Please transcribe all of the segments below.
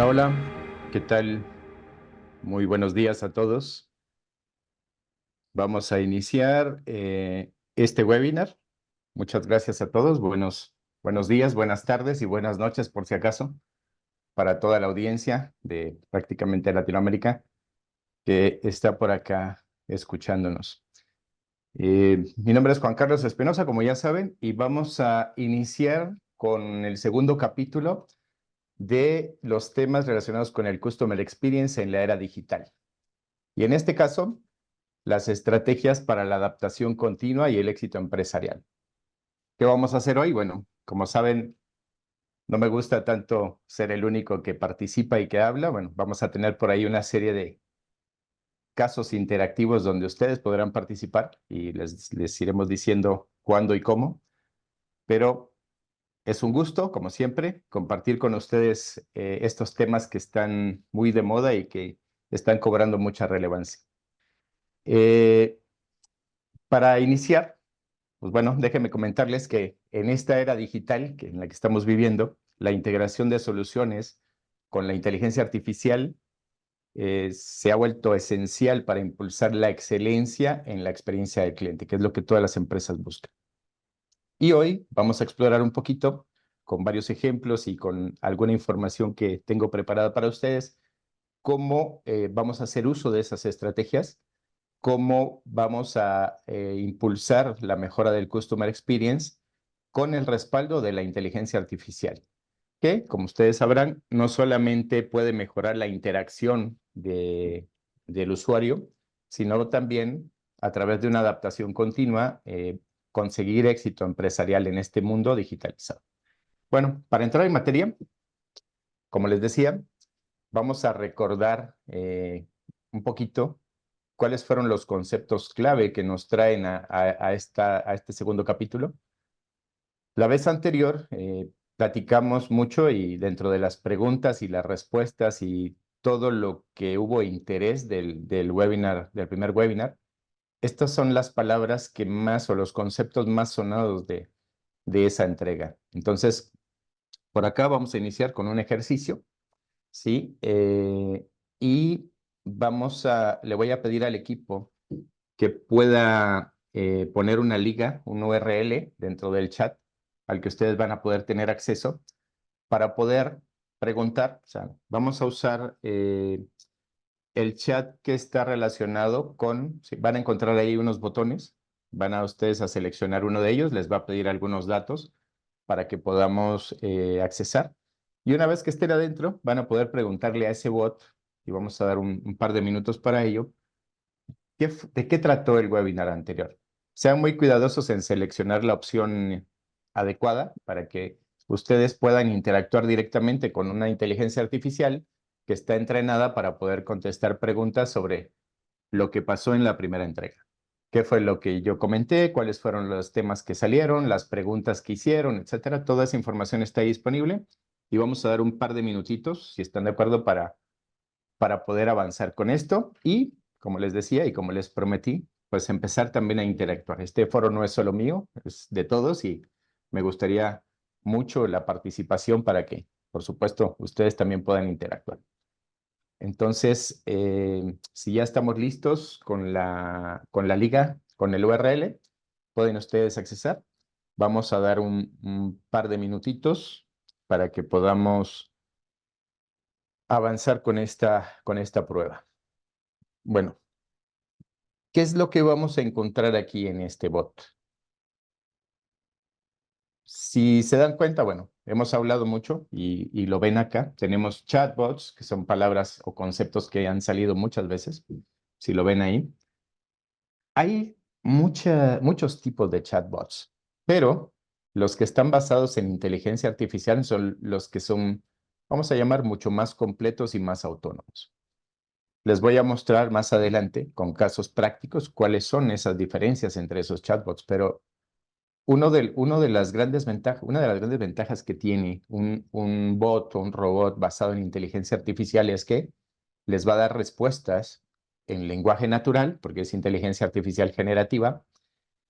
Hola, ¿qué tal? Muy buenos días a todos. Vamos a iniciar este webinar. Muchas gracias a todos. Buenos días, buenas tardes y buenas noches, por si acaso, para toda la audiencia de prácticamente Latinoamérica que está por acá escuchándonos. Mi nombre es Juan Carlos Espinosa, como ya saben, y vamos a iniciar con el segundo capítulo de los temas relacionados con el Customer Experience en la era digital. Y en este caso, las estrategias para la adaptación continua y el éxito empresarial. ¿Qué vamos a hacer hoy? Bueno, como saben, no me gusta tanto ser el único que participa y que habla. Bueno, vamos a tener por ahí una serie de casos interactivos donde ustedes podrán participar y les iremos diciendo cuándo y cómo. Pero es un gusto, como siempre, compartir con ustedes estos temas que están muy de moda y que están cobrando mucha relevancia. Eh, para iniciar, pues bueno, déjenme comentarles que en esta era digital en la que estamos viviendo, la integración de soluciones con la inteligencia artificial se ha vuelto esencial para impulsar la excelencia en la experiencia del cliente, que es lo que todas las empresas buscan. Y hoy vamos a explorar un poquito con varios ejemplos y con alguna información que tengo preparada para ustedes, cómo vamos a hacer uso de esas estrategias, cómo vamos a impulsar la mejora del Customer Experience con el respaldo de la inteligencia artificial, que, como ustedes sabrán, no solamente puede mejorar la interacción del usuario, sino también a través de una adaptación continua, conseguir éxito empresarial en este mundo digitalizado. Bueno, para entrar en materia, como les decía, vamos a recordar un poquito cuáles fueron los conceptos clave que nos traen a este segundo capítulo. La vez anterior platicamos mucho y dentro de las preguntas y las respuestas y todo lo que hubo interés del webinar, del primer webinar, estas son las palabras que más o los conceptos más sonados de esa entrega. Entonces, por acá vamos a iniciar con un ejercicio, ¿sí? Y le voy a pedir al equipo que pueda poner una liga, un URL dentro del chat al que ustedes van a poder tener acceso para poder preguntar. O sea, vamos a usar el chat que está relacionado con, sí, van a encontrar ahí unos botones, van a ustedes a seleccionar uno de ellos, les va a pedir algunos datos para que podamos accesar. Y una vez que estén adentro, van a poder preguntarle a ese bot, y vamos a dar un par de minutos para ello, ¿de qué trató el webinar anterior? Sean muy cuidadosos en seleccionar la opción adecuada para que ustedes puedan interactuar directamente con una inteligencia artificial que está entrenada para poder contestar preguntas sobre lo que pasó en la primera entrega. ¿Qué fue lo que yo comenté? ¿Cuáles fueron los temas que salieron? ¿Las preguntas que hicieron? Etcétera. Toda esa información está ahí disponible y vamos a dar un par de minutitos, si están de acuerdo, para poder avanzar con esto y, como les decía y como les prometí, pues empezar también a interactuar. Este foro no es solo mío, es de todos y me gustaría mucho la participación para que, por supuesto, ustedes también puedan interactuar. Entonces, si ya estamos listos con la liga, con el URL, pueden ustedes accesar. Vamos a dar un par de minutitos para que podamos avanzar con esta prueba. Bueno, ¿qué es lo que vamos a encontrar aquí en este bot? Si se dan cuenta, bueno, hemos hablado mucho y lo ven acá. Tenemos chatbots, que son palabras o conceptos que han salido muchas veces, si lo ven ahí. Hay muchos tipos de chatbots, pero los que están basados en inteligencia artificial son los que son, vamos a llamar, mucho más completos y más autónomos. Les voy a mostrar más adelante con casos prácticos cuáles son esas diferencias entre esos chatbots, pero una de las grandes ventajas que tiene un bot o un robot basado en inteligencia artificial es que les va a dar respuestas en lenguaje natural, porque es inteligencia artificial generativa.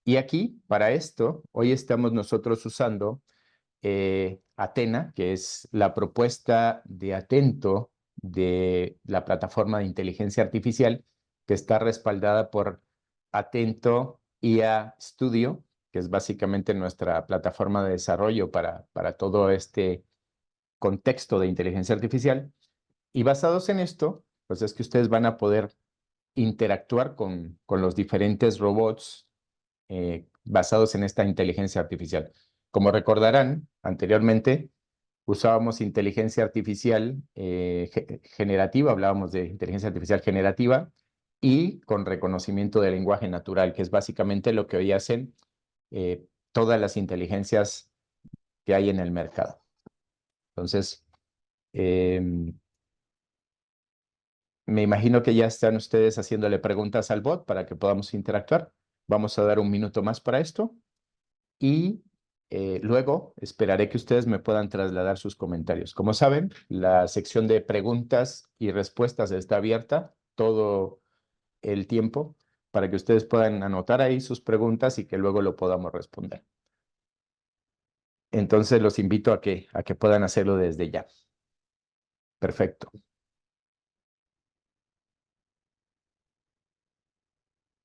Y aquí, para esto, hoy estamos nosotros usando Athena, que es la propuesta de Atento de la plataforma de inteligencia artificial, que está respaldada por Atento IA Studio, que es básicamente nuestra plataforma de desarrollo para todo este contexto de inteligencia artificial. Y basados en esto, pues es que ustedes van a poder interactuar con los diferentes robots basados en esta inteligencia artificial. Como recordarán, anteriormente usábamos inteligencia artificial generativa, hablábamos de inteligencia artificial generativa y con reconocimiento de lenguaje natural, que es básicamente lo que hoy hacen todas las inteligencias que hay en el mercado. Entonces, me imagino que ya están ustedes haciéndole preguntas al bot para que podamos interactuar. Vamos a dar un minuto más para esto y luego esperaré que ustedes me puedan trasladar sus comentarios. Como saben, la sección de preguntas y respuestas está abierta todo el tiempo para que ustedes puedan anotar ahí sus preguntas y que luego lo podamos responder. Entonces los invito a que puedan hacerlo desde ya. Perfecto.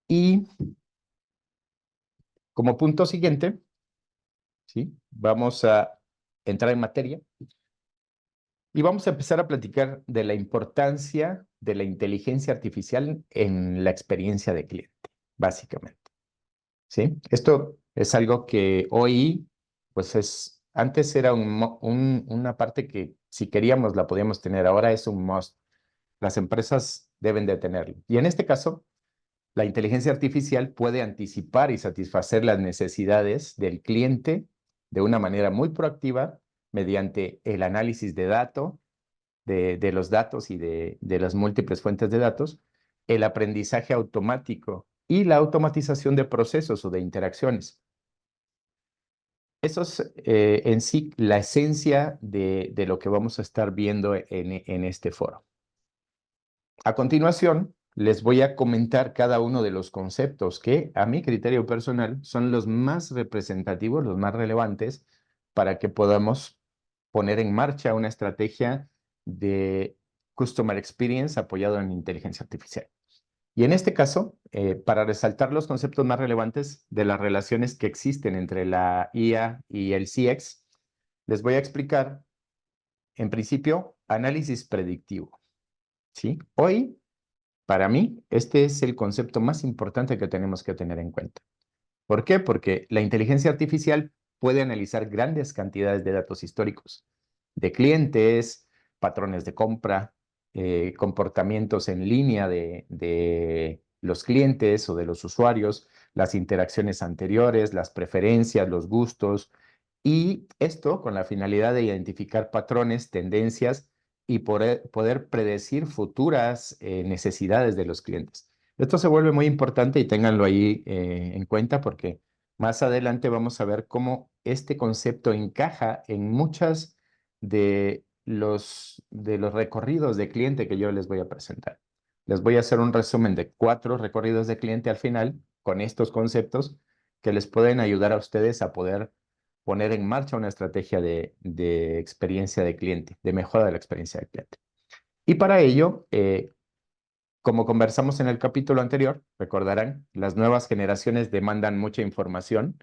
Y como punto siguiente, ¿sí? Vamos a entrar en materia y vamos a empezar a platicar de la importancia de la inteligencia artificial en la experiencia de cliente, básicamente, ¿sí? Esto es algo que hoy, pues antes era una parte que si queríamos la podíamos tener, ahora es un must. Las empresas deben de tenerlo. Y en este caso, la inteligencia artificial puede anticipar y satisfacer las necesidades del cliente de una manera muy proactiva mediante el análisis de los datos y de las múltiples fuentes de datos, el aprendizaje automático y la automatización de procesos o de interacciones. Eso es en sí la esencia de lo que vamos a estar viendo en este foro. A continuación, les voy a comentar cada uno de los conceptos que, a mi criterio personal, son los más representativos, los más relevantes, para que podamos poner en marcha una estrategia de Customer Experience apoyado en inteligencia artificial. Y en este caso, para resaltar los conceptos más relevantes de las relaciones que existen entre la IA y el CX, les voy a explicar, en principio, análisis predictivo, ¿sí? Hoy, para mí, este es el concepto más importante que tenemos que tener en cuenta. ¿Por qué? Porque la inteligencia artificial puede analizar grandes cantidades de datos históricos, de clientes, patrones de compra, comportamientos en línea de los clientes o de los usuarios, las interacciones anteriores, las preferencias, los gustos, y esto con la finalidad de identificar patrones, tendencias y poder predecir futuras necesidades de los clientes. Esto se vuelve muy importante y ténganlo ahí en cuenta porque más adelante vamos a ver cómo este concepto encaja en muchas de los recorridos de cliente que yo les voy a presentar. Les voy a hacer un resumen de 4 recorridos de cliente al final con estos conceptos que les pueden ayudar a ustedes a poder poner en marcha una estrategia de experiencia de cliente, de mejora de la experiencia de cliente. Y para ello, como conversamos en el capítulo anterior, recordarán, las nuevas generaciones demandan mucha información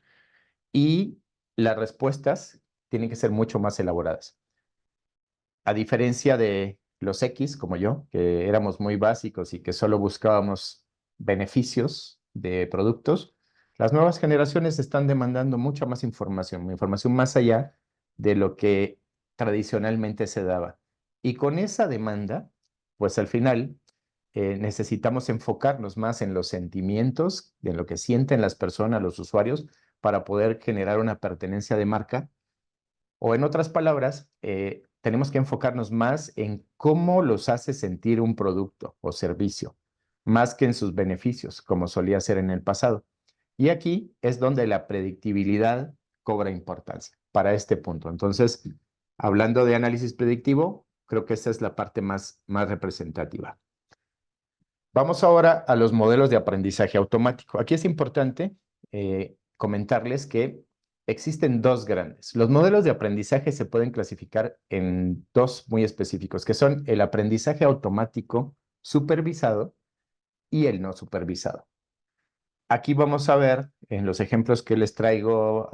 y las respuestas tienen que ser mucho más elaboradas. A diferencia de los X, como yo, que éramos muy básicos y que solo buscábamos beneficios de productos, las nuevas generaciones están demandando mucha más información más allá de lo que tradicionalmente se daba. Y con esa demanda, pues al final necesitamos enfocarnos más en los sentimientos, en lo que sienten las personas, los usuarios, para poder generar una pertenencia de marca. O en otras palabras, tenemos que enfocarnos más en cómo los hace sentir un producto o servicio, más que en sus beneficios, como solía ser en el pasado. Y aquí es donde la predictibilidad cobra importancia para este punto. Entonces, hablando de análisis predictivo, creo que esta es la parte más representativa. Vamos ahora a los modelos de aprendizaje automático. Aquí es importante comentarles que existen dos grandes. Los modelos de aprendizaje se pueden clasificar en dos muy específicos, que son el aprendizaje automático supervisado y el no supervisado. Aquí vamos a ver, en los ejemplos que les traigo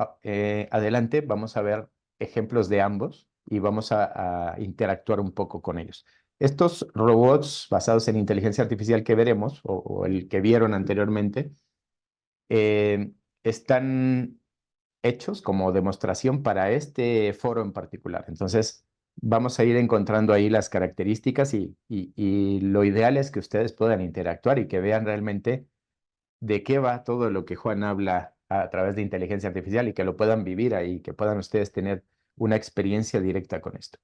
adelante, vamos a ver ejemplos de ambos y vamos a interactuar un poco con ellos. Estos robots basados en inteligencia artificial que veremos, o el que vieron anteriormente, están hechos como demostración para este foro en particular. Entonces, vamos a ir encontrando ahí las características y lo ideal es que ustedes puedan interactuar y que vean realmente de qué va todo lo que Juan habla a través de inteligencia artificial y que lo puedan vivir ahí, que puedan ustedes tener una experiencia directa con esto.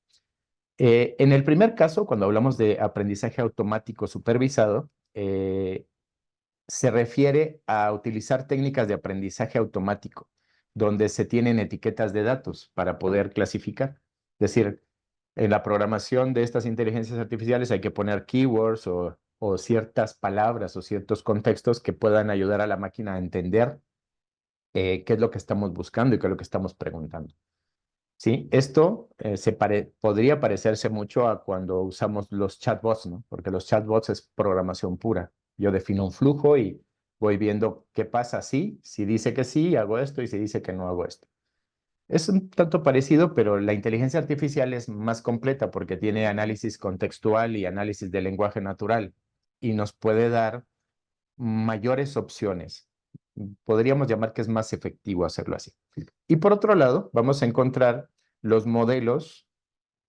En el primer caso, cuando hablamos de aprendizaje automático supervisado, se refiere a utilizar técnicas de aprendizaje automático, donde se tienen etiquetas de datos para poder clasificar. Es decir, en la programación de estas inteligencias artificiales hay que poner keywords o ciertas palabras o ciertos contextos que puedan ayudar a la máquina a entender qué es lo que estamos buscando y qué es lo que estamos preguntando. ¿Sí? Esto podría parecerse mucho a cuando usamos los chatbots, ¿no? Porque los chatbots es programación pura. Yo defino un flujo y voy viendo qué pasa si dice que sí, hago esto, y si dice que no, hago esto. Es un tanto parecido, pero la inteligencia artificial es más completa porque tiene análisis contextual y análisis de lenguaje natural y nos puede dar mayores opciones. Podríamos llamar que es más efectivo hacerlo así. Y por otro lado, vamos a encontrar los modelos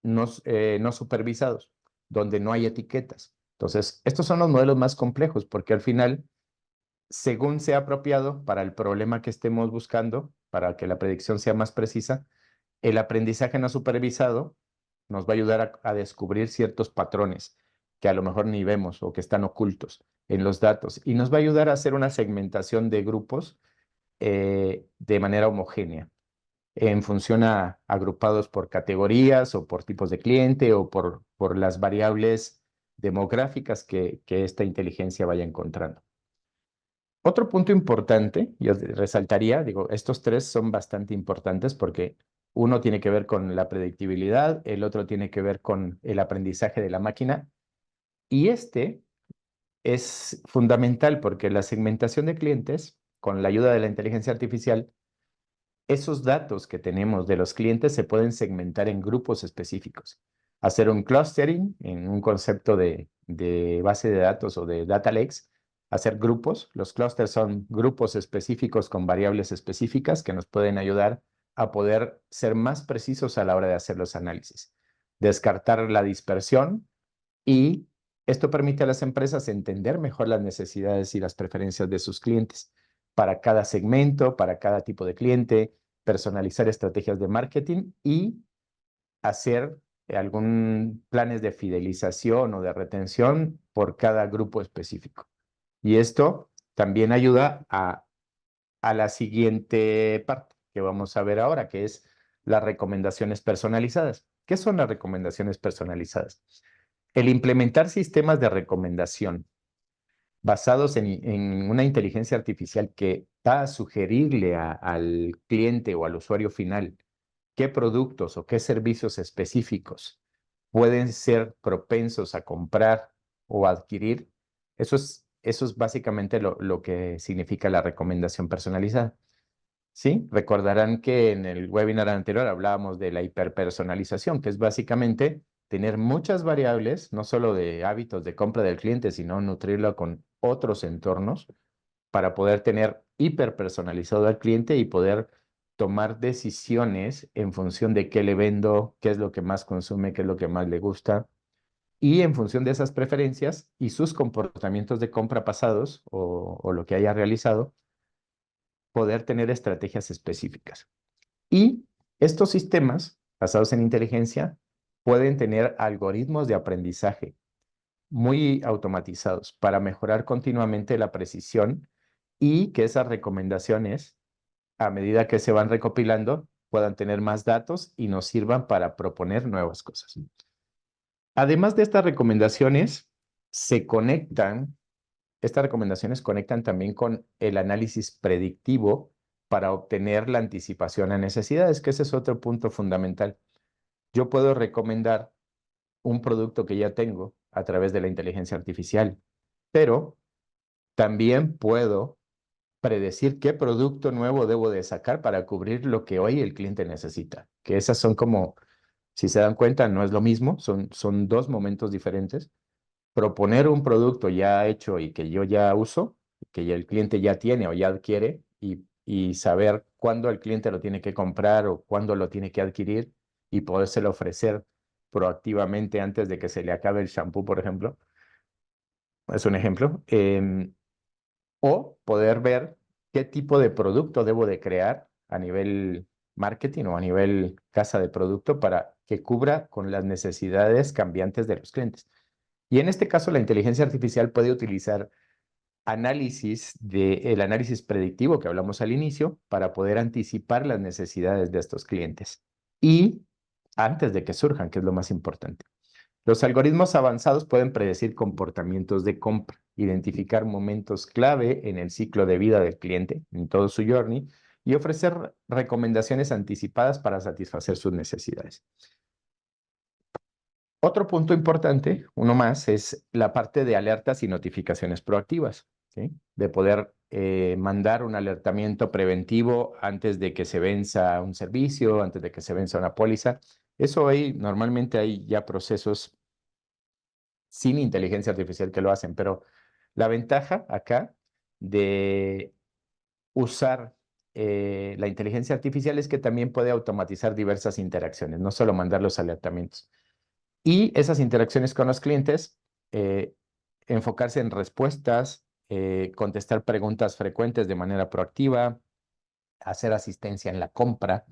no supervisados, donde no hay etiquetas. Entonces, estos son los modelos más complejos porque al final, según sea apropiado para el problema que estemos buscando, para que la predicción sea más precisa, el aprendizaje no supervisado nos va a ayudar a descubrir ciertos patrones que a lo mejor ni vemos o que están ocultos en los datos y nos va a ayudar a hacer una segmentación de grupos de manera homogénea en función a agrupados por categorías o por tipos de cliente o por las variables demográficas que esta inteligencia vaya encontrando. Otro punto importante, yo resaltaría, digo, estos tres son bastante importantes porque uno tiene que ver con la predictibilidad, el otro tiene que ver con el aprendizaje de la máquina y este es fundamental porque la segmentación de clientes, con la ayuda de la inteligencia artificial, esos datos que tenemos de los clientes se pueden segmentar en grupos específicos. Hacer un clustering en un concepto de base de datos o de data lakes, hacer grupos. Los clusters son grupos específicos con variables específicas que nos pueden ayudar a poder ser más precisos a la hora de hacer los análisis. Descartar la dispersión y esto permite a las empresas entender mejor las necesidades y las preferencias de sus clientes para cada segmento, para cada tipo de cliente, personalizar estrategias de marketing y hacer algún planes de fidelización o de retención por cada grupo específico. Y esto también ayuda a la siguiente parte que vamos a ver ahora, que es las recomendaciones personalizadas. ¿Qué son las recomendaciones personalizadas? El implementar sistemas de recomendación basados en una inteligencia artificial que va a sugerirle al cliente o al usuario final qué productos o qué servicios específicos pueden ser propensos a comprar o adquirir, eso es básicamente lo que significa la recomendación personalizada. ¿Sí? Recordarán que en el webinar anterior hablábamos de la hiperpersonalización, que es básicamente tener muchas variables, no solo de hábitos de compra del cliente, sino nutrirlo con otros entornos para poder tener hiperpersonalizado al cliente y poder tomar decisiones en función de qué le vendo, qué es lo que más consume, qué es lo que más le gusta. Y en función de esas preferencias y sus comportamientos de compra pasados o lo que haya realizado, poder tener estrategias específicas. Y estos sistemas, basados en inteligencia, pueden tener algoritmos de aprendizaje muy automatizados para mejorar continuamente la precisión y que esas recomendaciones, a medida que se van recopilando, puedan tener más datos y nos sirvan para proponer nuevas cosas. Además de estas recomendaciones, estas recomendaciones conectan también con el análisis predictivo para obtener la anticipación a necesidades, que ese es otro punto fundamental. Yo puedo recomendar un producto que ya tengo a través de la inteligencia artificial, pero también puedo predecir qué producto nuevo debo de sacar para cubrir lo que hoy el cliente necesita. Que esas son como, si se dan cuenta, no es lo mismo, son dos momentos diferentes. Proponer un producto ya hecho y que yo ya uso, que ya el cliente ya tiene o ya adquiere, y saber cuándo el cliente lo tiene que comprar o cuándo lo tiene que adquirir y podérselo ofrecer proactivamente antes de que se le acabe el shampoo, por ejemplo. Es un ejemplo. O poder ver qué tipo de producto debo de crear a nivel marketing o a nivel casa de producto para que cubra con las necesidades cambiantes de los clientes. Y en este caso, la inteligencia artificial puede utilizar el análisis predictivo que hablamos al inicio para poder anticipar las necesidades de estos clientes y antes de que surjan, que es lo más importante. Los algoritmos avanzados pueden predecir comportamientos de compra, identificar momentos clave en el ciclo de vida del cliente, en todo su journey, y ofrecer recomendaciones anticipadas para satisfacer sus necesidades. Otro punto importante, uno más, es la parte de alertas y notificaciones proactivas, ¿sí? De poder mandar un alertamiento preventivo antes de que se venza un servicio, antes de que se venza una póliza. Eso normalmente hay ya procesos sin inteligencia artificial que lo hacen, pero la ventaja acá de usar la inteligencia artificial es que también puede automatizar diversas interacciones, no solo mandar los alertamientos. Y esas interacciones con los clientes, enfocarse en respuestas, contestar preguntas frecuentes de manera proactiva, hacer asistencia en la compra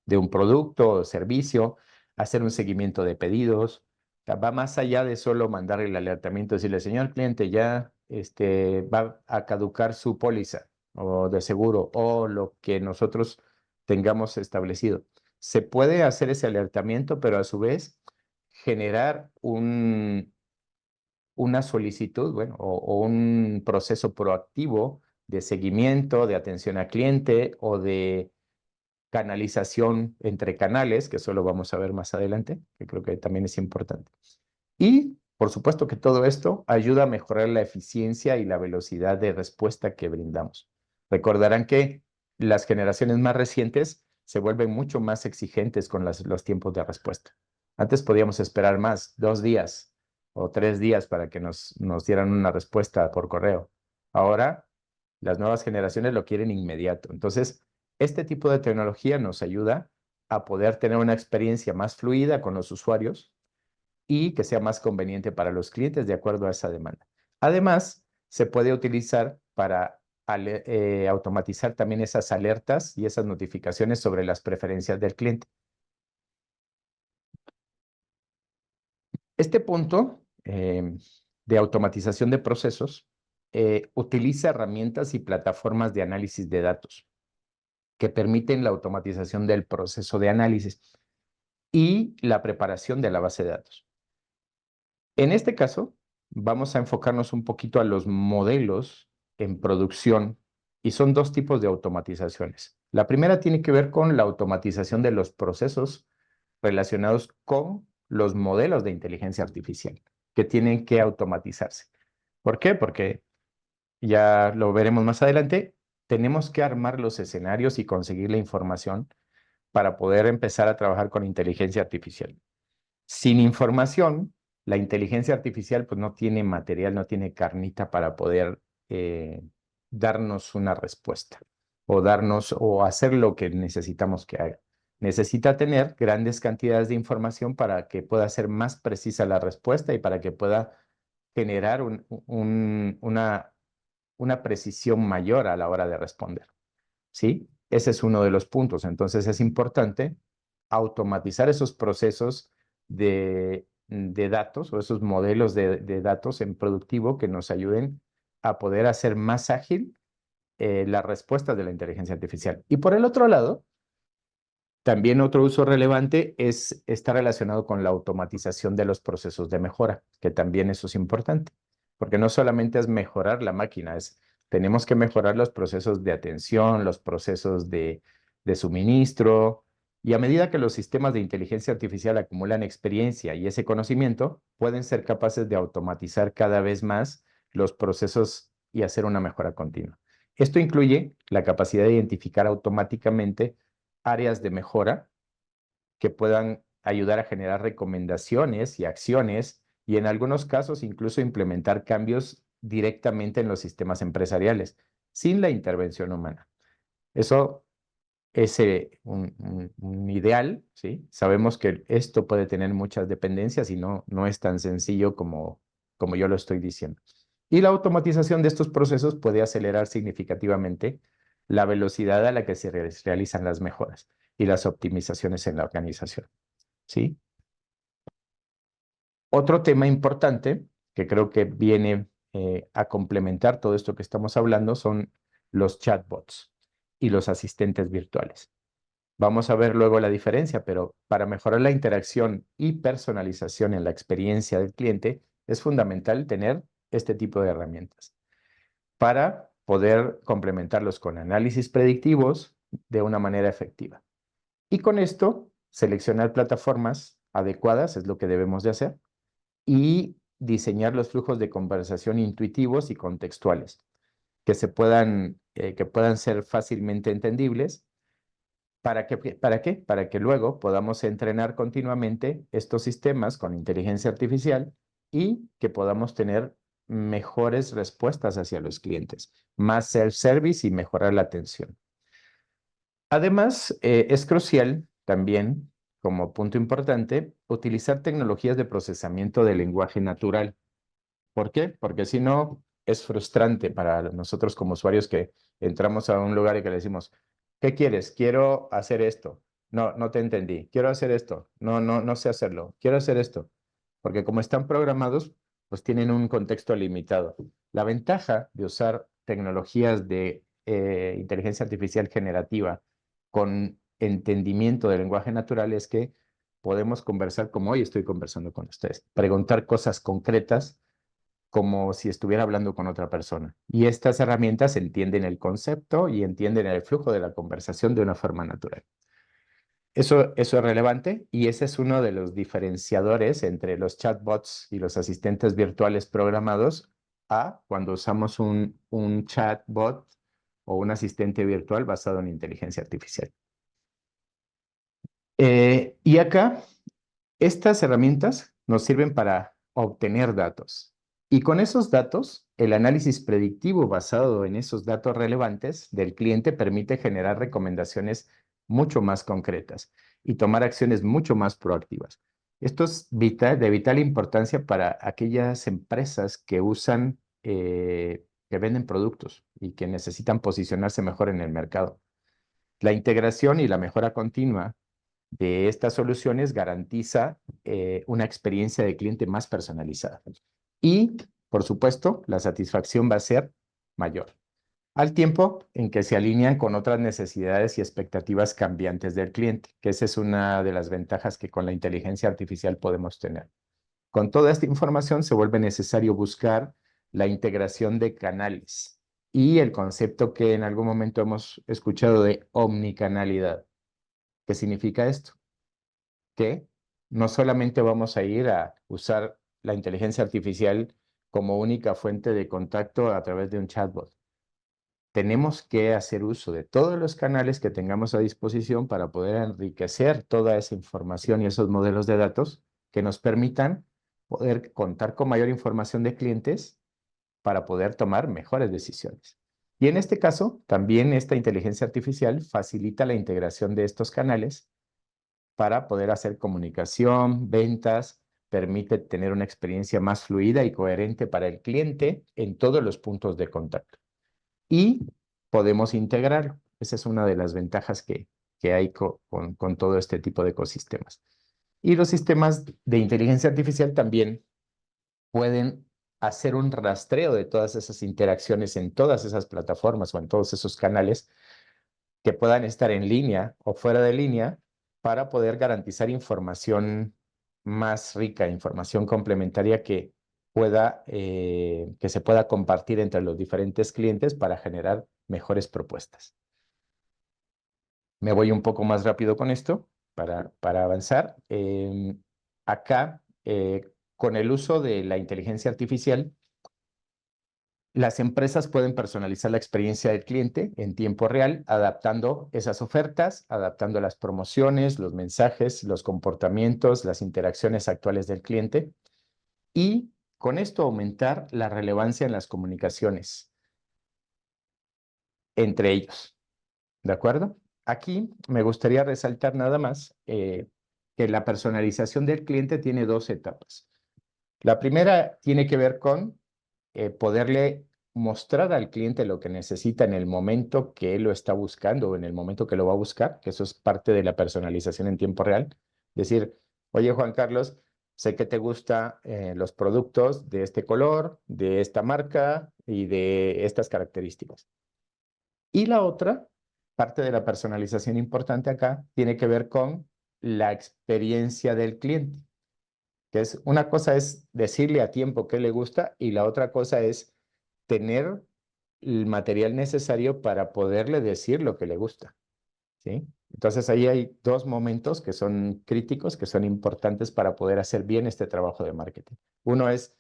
de un producto o servicio, hacer un seguimiento de pedidos. O sea, va más allá de solo mandar el alertamiento, decirle, señor cliente, ya va a caducar su póliza o de seguro o lo que nosotros tengamos establecido. Se puede hacer ese alertamiento, pero a su vez generar una solicitud, bueno, o un proceso proactivo de seguimiento, de atención al cliente o de canalización entre canales, que eso lo vamos a ver más adelante, que creo que también es importante. Y, por supuesto que todo esto ayuda a mejorar la eficiencia y la velocidad de respuesta que brindamos. Recordarán que las generaciones más recientes se vuelven mucho más exigentes con los tiempos de respuesta. Antes podíamos esperar más, 2 días o 3 días para que nos dieran una respuesta por correo. Ahora, las nuevas generaciones lo quieren inmediato. Entonces, este tipo de tecnología nos ayuda a poder tener una experiencia más fluida con los usuarios y que sea más conveniente para los clientes de acuerdo a esa demanda. Además, se puede utilizar para automatizar también esas alertas y esas notificaciones sobre las preferencias del cliente. Este punto de automatización de procesos utiliza herramientas y plataformas de análisis de datos que permiten la automatización del proceso de análisis y la preparación de la base de datos. En este caso, vamos a enfocarnos un poquito a los modelos en producción y son dos tipos de automatizaciones. La primera tiene que ver con la automatización de los procesos relacionados con los modelos de inteligencia artificial que tienen que automatizarse. ¿Por qué? Porque ya lo veremos más adelante, tenemos que armar los escenarios y conseguir la información para poder empezar a trabajar con inteligencia artificial. Sin información, la inteligencia artificial pues no tiene material, no tiene carnita para poder darnos una respuesta o hacer lo que necesitamos que haga. Necesita tener grandes cantidades de información para que pueda ser más precisa la respuesta y para que pueda generar una precisión mayor a la hora de responder. ¿Sí? Ese es uno de los puntos. Entonces es importante automatizar esos procesos de datos o esos modelos de datos en productivo que nos ayuden a poder hacer más ágil la respuesta de la inteligencia artificial. Y por el otro lado, también otro uso relevante está relacionado con la automatización de los procesos de mejora, que también eso es importante, porque no solamente es mejorar la máquina, es Tenemos que mejorar los procesos de atención, los procesos de suministro, y a medida que los sistemas de inteligencia artificial acumulan experiencia y ese conocimiento, pueden ser capaces de automatizar cada vez más los procesos y hacer una mejora continua. Esto incluye la capacidad de identificar automáticamente áreas de mejora que puedan ayudar a generar recomendaciones y acciones y en algunos casos incluso implementar cambios directamente en los sistemas empresariales sin la intervención humana. Eso es un ideal, ¿sí? Sabemos que esto puede tener muchas dependencias y no es tan sencillo como yo lo estoy diciendo. Y la automatización de estos procesos puede acelerar significativamente la velocidad a la que se realizan las mejoras y las optimizaciones en la organización, ¿sí? Otro tema importante que creo que viene a complementar todo esto que estamos hablando son los chatbots y los asistentes virtuales. Vamos a ver luego la diferencia, pero para mejorar la interacción y personalización en la experiencia del cliente es fundamental tener este tipo de herramientas para poder complementarlos con análisis predictivos de una manera efectiva. Y con esto, seleccionar plataformas adecuadas es lo que debemos de hacer y diseñar los flujos de conversación intuitivos y contextuales que puedan ser fácilmente entendibles. ¿Para qué? Para que luego podamos entrenar continuamente estos sistemas con inteligencia artificial y que podamos tener mejores respuestas hacia los clientes, más self-service y mejorar la atención. Además, es crucial también, como punto importante, utilizar tecnologías de procesamiento de lenguaje natural. ¿Por qué? Porque si no, es frustrante para nosotros como usuarios que entramos a un lugar y que le decimos, ¿qué quieres? Quiero hacer esto. No, no te entendí. Quiero hacer esto. No sé hacerlo. Quiero hacer esto. Porque como están programados, pues tienen un contexto limitado. La ventaja de usar tecnologías de inteligencia artificial generativa con entendimiento del lenguaje natural es que podemos conversar como hoy estoy conversando con ustedes, preguntar cosas concretas como si estuviera hablando con otra persona. Y estas herramientas entienden el concepto y entienden el flujo de la conversación de una forma natural. Eso es relevante y ese es uno de los diferenciadores entre los chatbots y los asistentes virtuales programados a cuando usamos un chatbot o un asistente virtual basado en inteligencia artificial. Y acá estas herramientas nos sirven para obtener datos. Y con esos datos, el análisis predictivo basado en esos datos relevantes del cliente permite generar recomendaciones mucho más concretas y tomar acciones mucho más proactivas. Esto es de vital importancia para aquellas empresas que que venden productos y que necesitan posicionarse mejor en el mercado. La integración y la mejora continua de estas soluciones garantiza una experiencia de cliente más personalizada. Y, por supuesto, la satisfacción va a ser mayor, al tiempo en que se alinean con otras necesidades y expectativas cambiantes del cliente, que esa es una de las ventajas que con la inteligencia artificial podemos tener. Con toda esta información se vuelve necesario buscar la integración de canales y el concepto que en algún momento hemos escuchado de omnicanalidad. ¿Qué significa esto? Que no solamente vamos a ir a usar la inteligencia artificial como única fuente de contacto a través de un chatbot. Tenemos que hacer uso de todos los canales que tengamos a disposición para poder enriquecer toda esa información y esos modelos de datos que nos permitan poder contar con mayor información de clientes para poder tomar mejores decisiones. Y en este caso, también esta inteligencia artificial facilita la integración de estos canales para poder hacer comunicación, ventas, permite tener una experiencia más fluida y coherente para el cliente en todos los puntos de contacto. Y podemos integrarlo. Esa es una de las ventajas que hay con todo este tipo de ecosistemas. Y los sistemas de inteligencia artificial también pueden hacer un rastreo de todas esas interacciones en todas esas plataformas o en todos esos canales que puedan estar en línea o fuera de línea para poder garantizar información más rica, información complementaria que que se pueda compartir entre los diferentes clientes para generar mejores propuestas. Me voy un poco más rápido con esto para avanzar. Acá, con el uso de la inteligencia artificial, las empresas pueden personalizar la experiencia del cliente en tiempo real, adaptando esas ofertas, adaptando las promociones, los mensajes, los comportamientos, las interacciones actuales del cliente y con esto aumentar la relevancia en las comunicaciones entre ellos. ¿De acuerdo? Aquí me gustaría resaltar nada más que la personalización del cliente tiene dos etapas. La primera tiene que ver con poderle mostrar al cliente lo que necesita en el momento que él lo está buscando o en el momento que lo va a buscar, que eso es parte de la personalización en tiempo real. Decir, oye Juan Carlos, sé que te gustan los productos de este color, de esta marca y de estas características. Y la otra parte de la personalización importante acá tiene que ver con la experiencia del cliente, que es una cosa es decirle a tiempo qué le gusta y la otra cosa es tener el material necesario para poderle decir lo que le gusta, ¿sí? Entonces ahí hay dos momentos que son críticos, que son importantes para poder hacer bien este trabajo de marketing. Uno es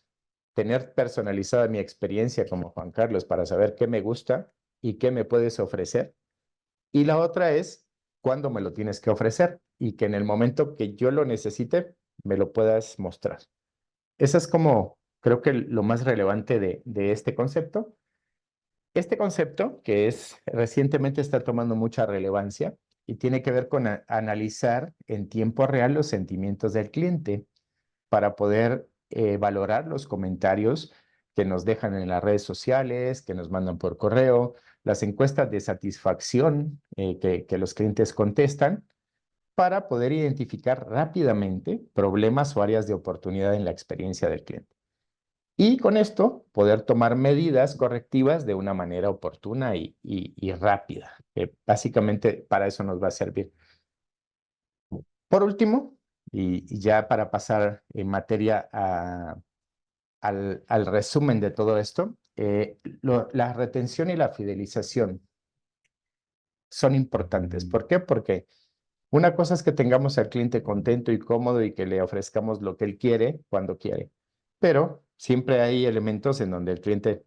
tener personalizada mi experiencia como Juan Carlos para saber qué me gusta y qué me puedes ofrecer. Y la otra es cuándo me lo tienes que ofrecer y que en el momento que yo lo necesite me lo puedas mostrar. Esa es como, creo que lo más relevante de este concepto. Este concepto, que es recientemente está tomando mucha relevancia y tiene que ver con analizar en tiempo real los sentimientos del cliente para poder valorar los comentarios que nos dejan en las redes sociales, que nos mandan por correo, las encuestas de satisfacción que los clientes contestan para poder identificar rápidamente problemas o áreas de oportunidad en la experiencia del cliente. Y con esto poder tomar medidas correctivas de una manera oportuna y rápida. Básicamente para eso nos va a servir. Por último, y ya para pasar en materia al resumen de todo esto, la retención y la fidelización son importantes. ¿Por qué? Porque una cosa es que tengamos al cliente contento y cómodo y que le ofrezcamos lo que él quiere cuando quiere, pero siempre hay elementos en donde el cliente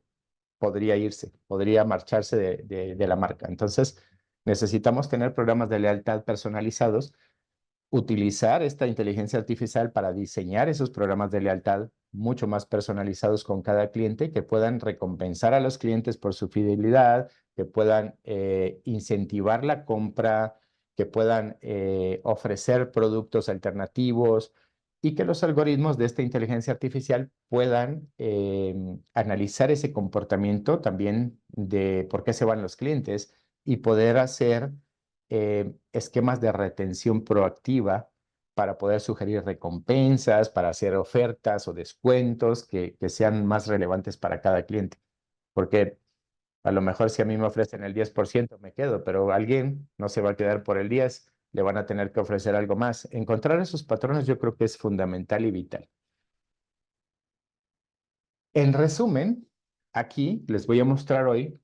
podría irse, podría marcharse de la marca. Entonces, necesitamos tener programas de lealtad personalizados, utilizar esta inteligencia artificial para diseñar esos programas de lealtad mucho más personalizados con cada cliente, que puedan recompensar a los clientes por su fidelidad, que puedan incentivar la compra, que puedan ofrecer productos alternativos y que los algoritmos de esta inteligencia artificial puedan analizar ese comportamiento también de por qué se van los clientes y poder hacer esquemas de retención proactiva para poder sugerir recompensas, para hacer ofertas o descuentos que sean más relevantes para cada cliente. Porque a lo mejor si a mí me ofrecen el 10% me quedo, pero alguien no se va a quedar por el 10, le van a tener que ofrecer algo más. Encontrar esos patrones yo creo que es fundamental y vital. En resumen, aquí les voy a mostrar hoy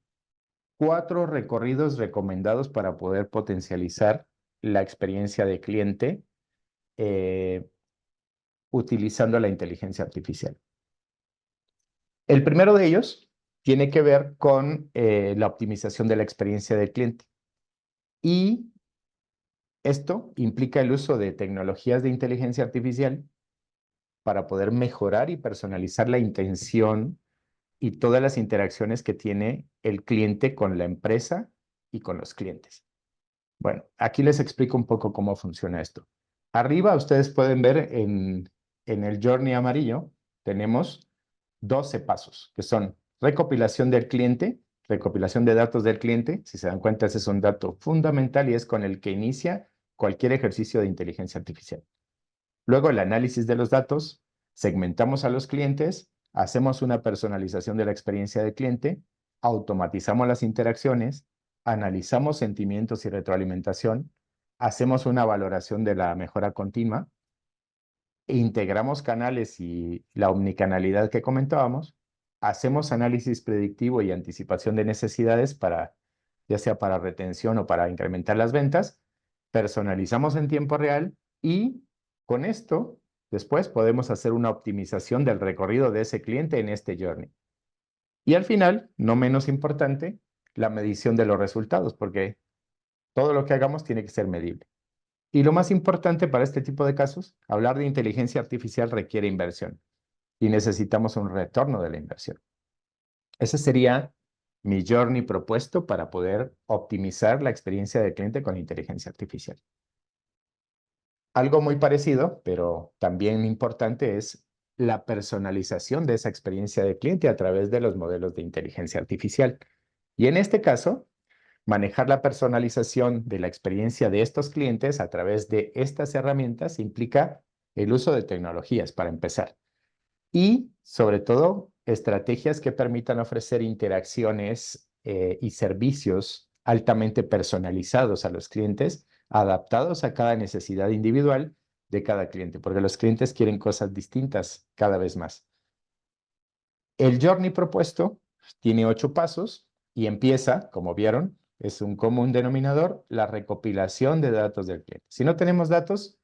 4 recorridos recomendados para poder potencializar la experiencia de cliente utilizando la inteligencia artificial. El primero de ellos tiene que ver con la optimización de la experiencia del cliente. Y esto implica el uso de tecnologías de inteligencia artificial para poder mejorar y personalizar la intención y todas las interacciones que tiene el cliente con la empresa y con los clientes. Bueno, aquí les explico un poco cómo funciona esto. Arriba ustedes pueden ver en el journey amarillo, tenemos 12 pasos, que son recopilación del cliente, recopilación de datos del cliente. Si se dan cuenta, ese es un dato fundamental y es con el que inicia cualquier ejercicio de inteligencia artificial. Luego el análisis de los datos, segmentamos a los clientes, hacemos una personalización de la experiencia del cliente, automatizamos las interacciones, analizamos sentimientos y retroalimentación, hacemos una valoración de la mejora continua integramos canales y la omnicanalidad que comentábamos, hacemos análisis predictivo y anticipación de necesidades para, ya sea para retención o para incrementar las ventas, personalizamos en tiempo real y con esto después podemos hacer una optimización del recorrido de ese cliente en este journey. Y al final, no menos importante, la medición de los resultados, porque todo lo que hagamos tiene que ser medible. Y lo más importante para este tipo de casos, hablar de inteligencia artificial requiere inversión y necesitamos un retorno de la inversión. Ese sería mi journey propuesto para poder optimizar la experiencia del cliente con inteligencia artificial. Algo muy parecido, pero también importante, es la personalización de esa experiencia del cliente a través de los modelos de inteligencia artificial. Y en este caso, manejar la personalización de la experiencia de estos clientes a través de estas herramientas implica el uso de tecnologías para empezar y, sobre todo, estrategias que permitan ofrecer interacciones y servicios altamente personalizados a los clientes, adaptados a cada necesidad individual de cada cliente, porque los clientes quieren cosas distintas cada vez más. El journey propuesto tiene 8 pasos y empieza, como vieron, es un común denominador, la recopilación de datos del cliente. Si no tenemos datos,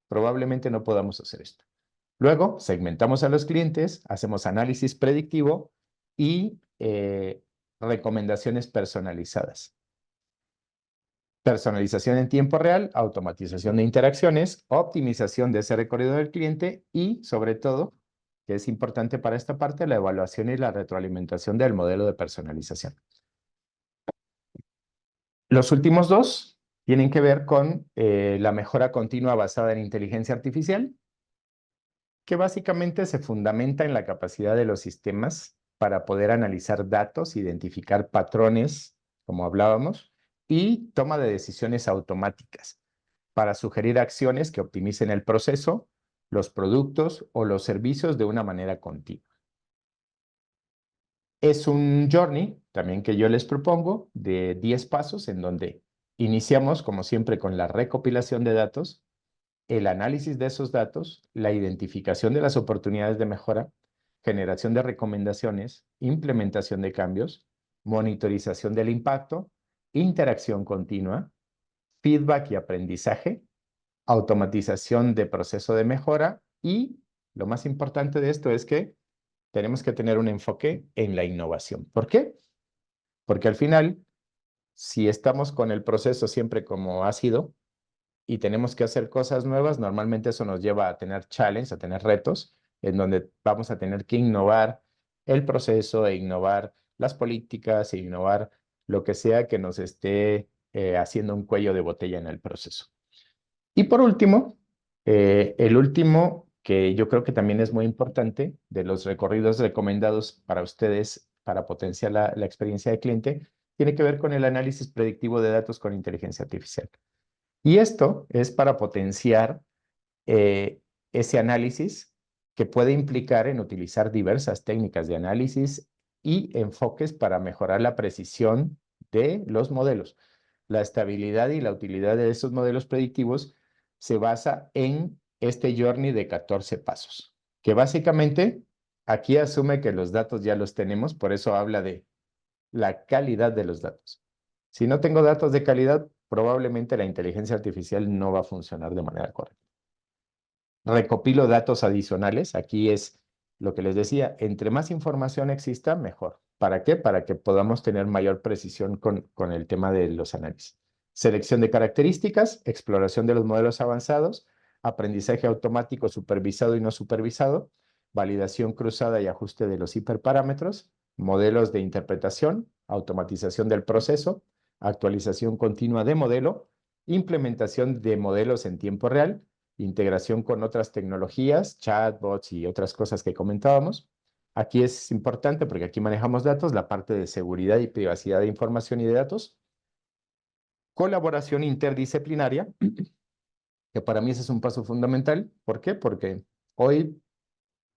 probablemente no podamos hacer esto. Luego, segmentamos a los clientes, hacemos análisis predictivo y recomendaciones personalizadas. Personalización en tiempo real, automatización de interacciones, optimización de ese recorrido del cliente y, sobre todo, que es importante para esta parte, la evaluación y la retroalimentación del modelo de personalización. Los últimos dos tienen que ver con la mejora continua basada en inteligencia artificial, que básicamente se fundamenta en la capacidad de los sistemas para poder analizar datos, identificar patrones, como hablábamos, y toma de decisiones automáticas para sugerir acciones que optimicen el proceso, los productos o los servicios de una manera continua. Es un journey, también que yo les propongo, de 10 pasos en donde iniciamos, como siempre, con la recopilación de datos, el análisis de esos datos, la identificación de las oportunidades de mejora, generación de recomendaciones, implementación de cambios, monitorización del impacto, interacción continua, feedback y aprendizaje, automatización de proceso de mejora y lo más importante de esto es que tenemos que tener un enfoque en la innovación. ¿Por qué? Porque al final, si estamos con el proceso siempre como ha sido, y tenemos que hacer cosas nuevas, normalmente eso nos lleva a tener challenges, a tener retos, en donde vamos a tener que innovar el proceso e innovar las políticas e innovar lo que sea que nos esté haciendo un cuello de botella en el proceso. Y por último, el último que yo creo que también es muy importante de los recorridos recomendados para ustedes para potenciar la experiencia de cliente, tiene que ver con el análisis predictivo de datos con inteligencia artificial. Y esto es para potenciar ese análisis que puede implicar en utilizar diversas técnicas de análisis y enfoques para mejorar la precisión de los modelos. La estabilidad y la utilidad de esos modelos predictivos se basa en este journey de 14 pasos, que básicamente aquí asume que los datos ya los tenemos, por eso habla de la calidad de los datos. Si no tengo datos de calidad, probablemente la inteligencia artificial no va a funcionar de manera correcta. Recopilo datos adicionales. Aquí es lo que les decía, entre más información exista, mejor. ¿Para qué? Para que podamos tener mayor precisión con el tema de los análisis. Selección de características, exploración de los modelos avanzados, aprendizaje automático supervisado y no supervisado, validación cruzada y ajuste de los hiperparámetros, modelos de interpretación, automatización del proceso, actualización continua de modelo, implementación de modelos en tiempo real, integración con otras tecnologías, chatbots y otras cosas que comentábamos. Aquí es importante porque aquí manejamos datos, la parte de seguridad y privacidad de información y de datos. Colaboración interdisciplinaria, que para mí ese es un paso fundamental. ¿Por qué? Porque hoy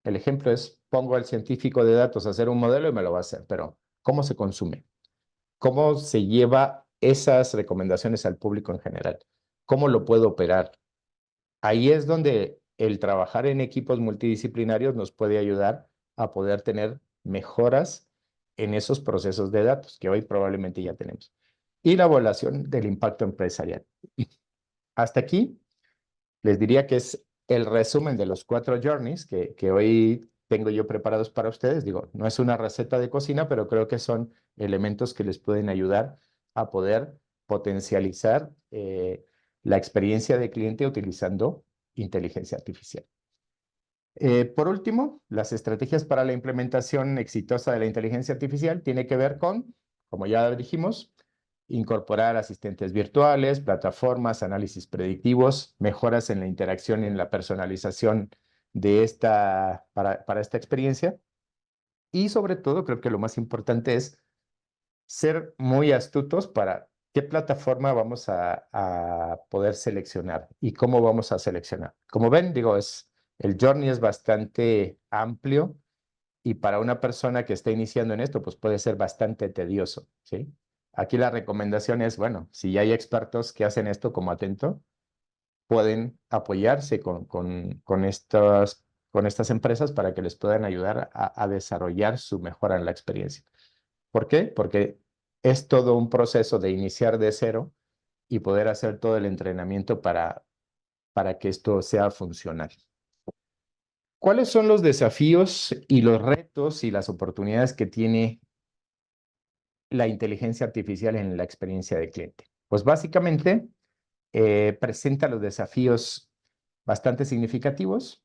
el ejemplo es, pongo al científico de datos a hacer un modelo y me lo va a hacer, pero ¿cómo se consume? ¿Cómo se lleva esas recomendaciones al público en general? ¿Cómo lo puedo operar? Ahí es donde el trabajar en equipos multidisciplinarios nos puede ayudar a poder tener mejoras en esos procesos de datos que hoy probablemente ya tenemos. Y la evaluación del impacto empresarial. Hasta aquí les diría que es el resumen de los 4 journeys que hoy tengo yo preparados para ustedes. Digo, no es una receta de cocina, pero creo que son elementos que les pueden ayudar a poder potencializar la experiencia de cliente utilizando inteligencia artificial. Por último, las estrategias para la implementación exitosa de la inteligencia artificial tiene que ver con, como ya dijimos, incorporar asistentes virtuales, plataformas, análisis predictivos, mejoras en la interacción y en la personalización de para esta experiencia. Y sobre todo, creo que lo más importante es ser muy astutos para qué plataforma vamos a poder seleccionar y cómo vamos a seleccionar. Como ven, digo, el journey es bastante amplio y para una persona que está iniciando en esto, pues puede ser bastante tedioso, ¿sí? Aquí la recomendación es, bueno, si ya hay expertos que hacen esto como Atento, pueden apoyarse con estas empresas para que les puedan ayudar a desarrollar su mejora en la experiencia. ¿Por qué? Porque es todo un proceso de iniciar de cero y poder hacer todo el entrenamiento para que esto sea funcional. ¿Cuáles son los desafíos y los retos y las oportunidades que tiene la inteligencia artificial en la experiencia de cliente? Pues básicamente presenta los desafíos bastante significativos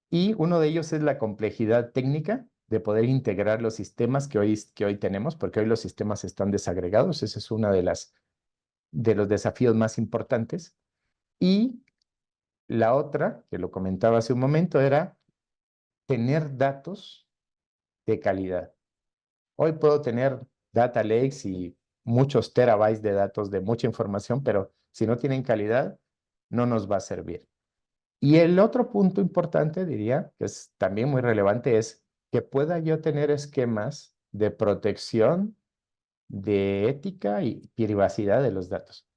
y uno de ellos es la complejidad técnica de poder integrar los sistemas que hoy tenemos, porque hoy los sistemas están desagregados. Ese es uno de los desafíos más importantes. Y la otra, que lo comentaba hace un momento, era tener datos de calidad. Hoy puedo tener data lakes y muchos terabytes de datos de mucha información, pero si no tienen calidad, no nos va a servir. Y el otro punto importante, diría, que es también muy relevante, es que pueda yo tener esquemas de protección, de ética y privacidad de los datos.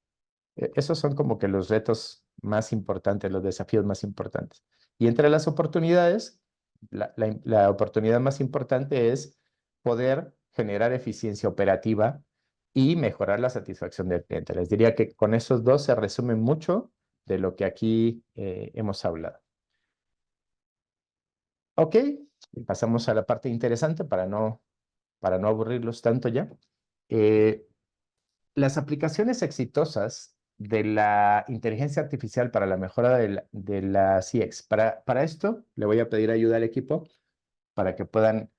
Esos son como que los retos más importantes, los desafíos más importantes. Y entre las oportunidades, la oportunidad más importante es poder generar eficiencia operativa y mejorar la satisfacción del cliente. Les diría que con esos dos se resume mucho de lo que aquí hemos hablado. Ok, pasamos a la parte interesante para no aburrirlos tanto ya. Eh, las aplicaciones exitosas de la inteligencia artificial para la mejora de la CX. Para esto, le voy a pedir ayuda al equipo para que puedan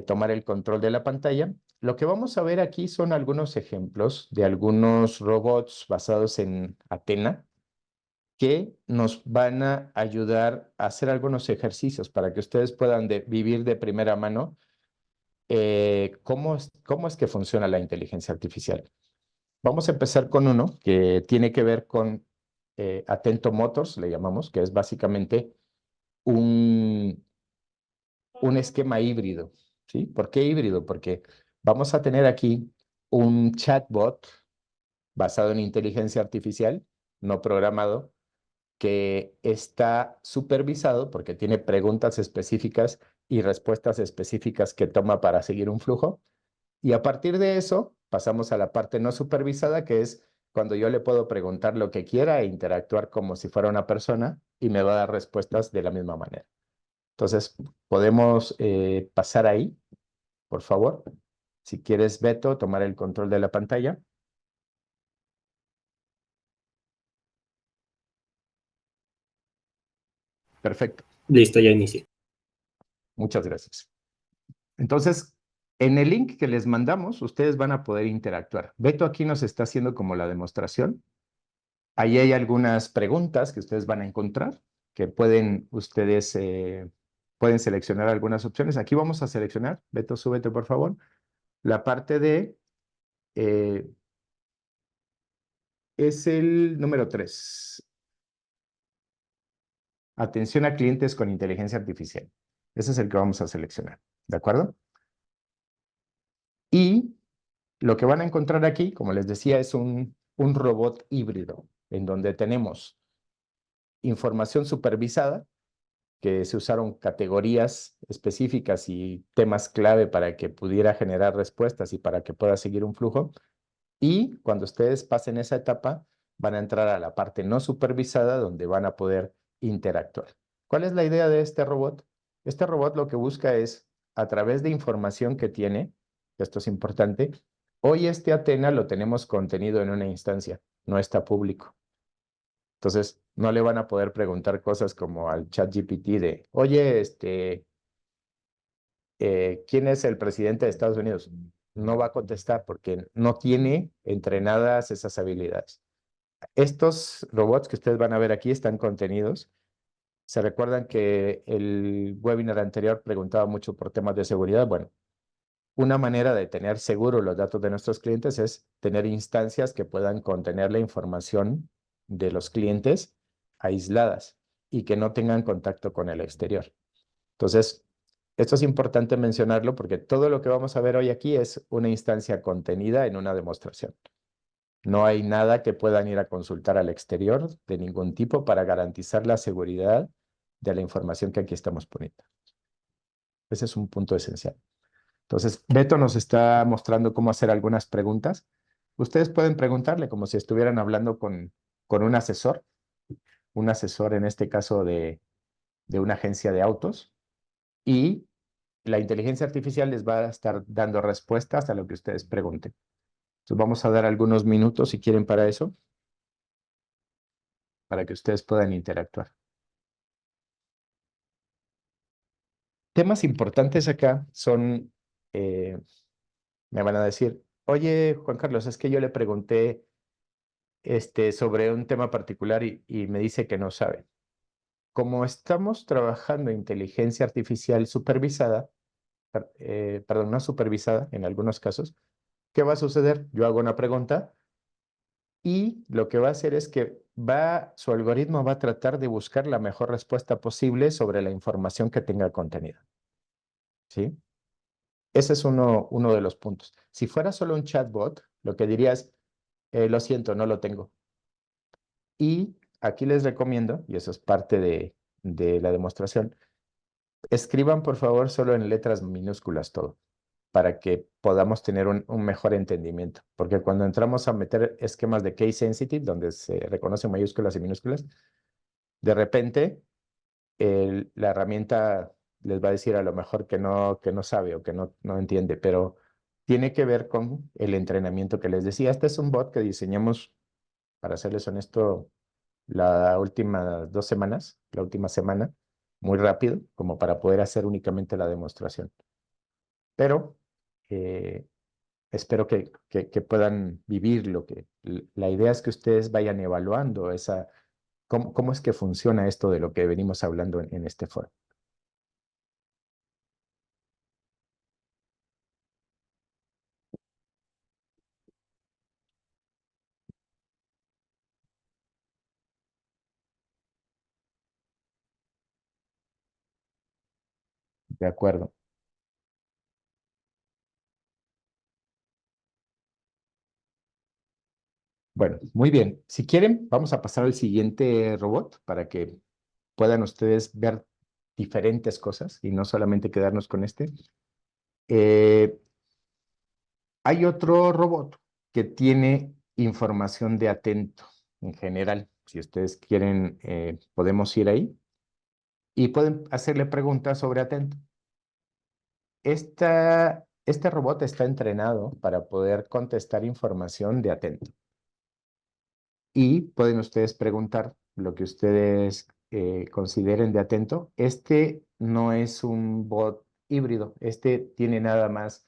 tomar el control de la pantalla. Lo que vamos a ver aquí son algunos ejemplos de algunos robots basados en Athena que nos van a ayudar a hacer algunos ejercicios para que ustedes puedan vivir de primera mano cómo es que funciona la inteligencia artificial. Vamos a empezar con uno que tiene que ver con Atento Motors, le llamamos, que es básicamente un, un esquema híbrido, ¿sí? ¿Por qué híbrido? Porque vamos a tener aquí un chatbot basado en inteligencia artificial, no programado, que está supervisado porque tiene preguntas específicas y respuestas específicas que toma para seguir un flujo. Y a partir de eso, pasamos a la parte no supervisada, que es cuando yo le puedo preguntar lo que quiera e interactuar como si fuera una persona y me va a dar respuestas de la misma manera. Entonces, podemos pasar ahí, por favor. Si quieres, Beto, tomar el control de la pantalla. Perfecto. Listo, ya inicié. Muchas gracias. Entonces, en el link que les mandamos, ustedes van a poder interactuar. Beto aquí nos está haciendo como la demostración. Ahí hay algunas preguntas que ustedes van a encontrar, que pueden seleccionar algunas opciones. Aquí vamos a seleccionar, Beto, súbete por favor, la parte eh, es el número 3. Atención a clientes con inteligencia artificial. Ese es el que vamos a seleccionar, ¿de acuerdo? Y lo que van a encontrar aquí, como les decía, es un robot híbrido, en donde tenemos información supervisada, que se usaron categorías específicas y temas clave para que pudiera generar respuestas y para que pueda seguir un flujo. Y cuando ustedes pasen esa etapa, van a entrar a la parte no supervisada donde van a poder interactuar. ¿Cuál es la idea de este robot? Este robot lo que busca es, a través de información que tiene, esto es importante, hoy este Athena lo tenemos contenido en una instancia, no está público. Entonces, no le van a poder preguntar cosas como al ChatGPT de, oye, ¿quién es el presidente de Estados Unidos? No va a contestar porque no tiene entrenadas esas habilidades. Estos robots que ustedes van a ver aquí están contenidos. ¿Se recuerdan que el webinar anterior preguntaba mucho por temas de seguridad? Bueno, una manera de tener seguro los datos de nuestros clientes es tener instancias que puedan contener la información de los clientes aisladas y que no tengan contacto con el exterior. Entonces, esto es importante mencionarlo porque todo lo que vamos a ver hoy aquí es una instancia contenida en una demostración. No hay nada que puedan ir a consultar al exterior de ningún tipo para garantizar la seguridad de la información que aquí estamos poniendo. Ese es un punto esencial. Entonces, Beto nos está mostrando cómo hacer algunas preguntas. Ustedes pueden preguntarle como si estuvieran hablando con un asesor en este caso de una agencia de autos, y la inteligencia artificial les va a estar dando respuestas a lo que ustedes pregunten. Entonces, vamos a dar algunos minutos si quieren para eso, para que ustedes puedan interactuar. Temas importantes acá son, me van a decir, oye, Juan Carlos, es que yo le pregunté sobre un tema particular y me dice que no sabe. Como estamos trabajando inteligencia artificial supervisada, perdón, no supervisada en algunos casos, ¿qué va a suceder? Yo hago una pregunta y lo que va a hacer es que su algoritmo va a tratar de buscar la mejor respuesta posible sobre la información que tenga contenido. ¿Sí? Ese es uno de los puntos. Si fuera solo un chatbot, lo que diría es, lo siento, no lo tengo. Y aquí les recomiendo, y eso es parte de la demostración, escriban por favor solo en letras minúsculas todo, para que podamos tener un mejor entendimiento. Porque cuando entramos a meter esquemas de case sensitive, donde se reconocen mayúsculas y minúsculas, de repente la herramienta les va a decir a lo mejor que no sabe o que no entiende, pero tiene que ver con el entrenamiento que les decía. Este es un bot que diseñamos, para serles honesto, la última semana, muy rápido, como para poder hacer únicamente la demostración. Pero espero que puedan vivir la idea es que ustedes vayan evaluando cómo es que funciona esto de lo que venimos hablando en este foro. De acuerdo. Bueno, muy bien. Si quieren, vamos a pasar al siguiente robot para que puedan ustedes ver diferentes cosas y no solamente quedarnos con este. Eh, Hay otro robot que tiene información de Atento en general. Si ustedes quieren, podemos ir ahí y pueden hacerle preguntas sobre Atento. Este robot está entrenado para poder contestar información de Atento. Y pueden ustedes preguntar lo que ustedes consideren de Atento. Este no es un bot híbrido. Este tiene nada más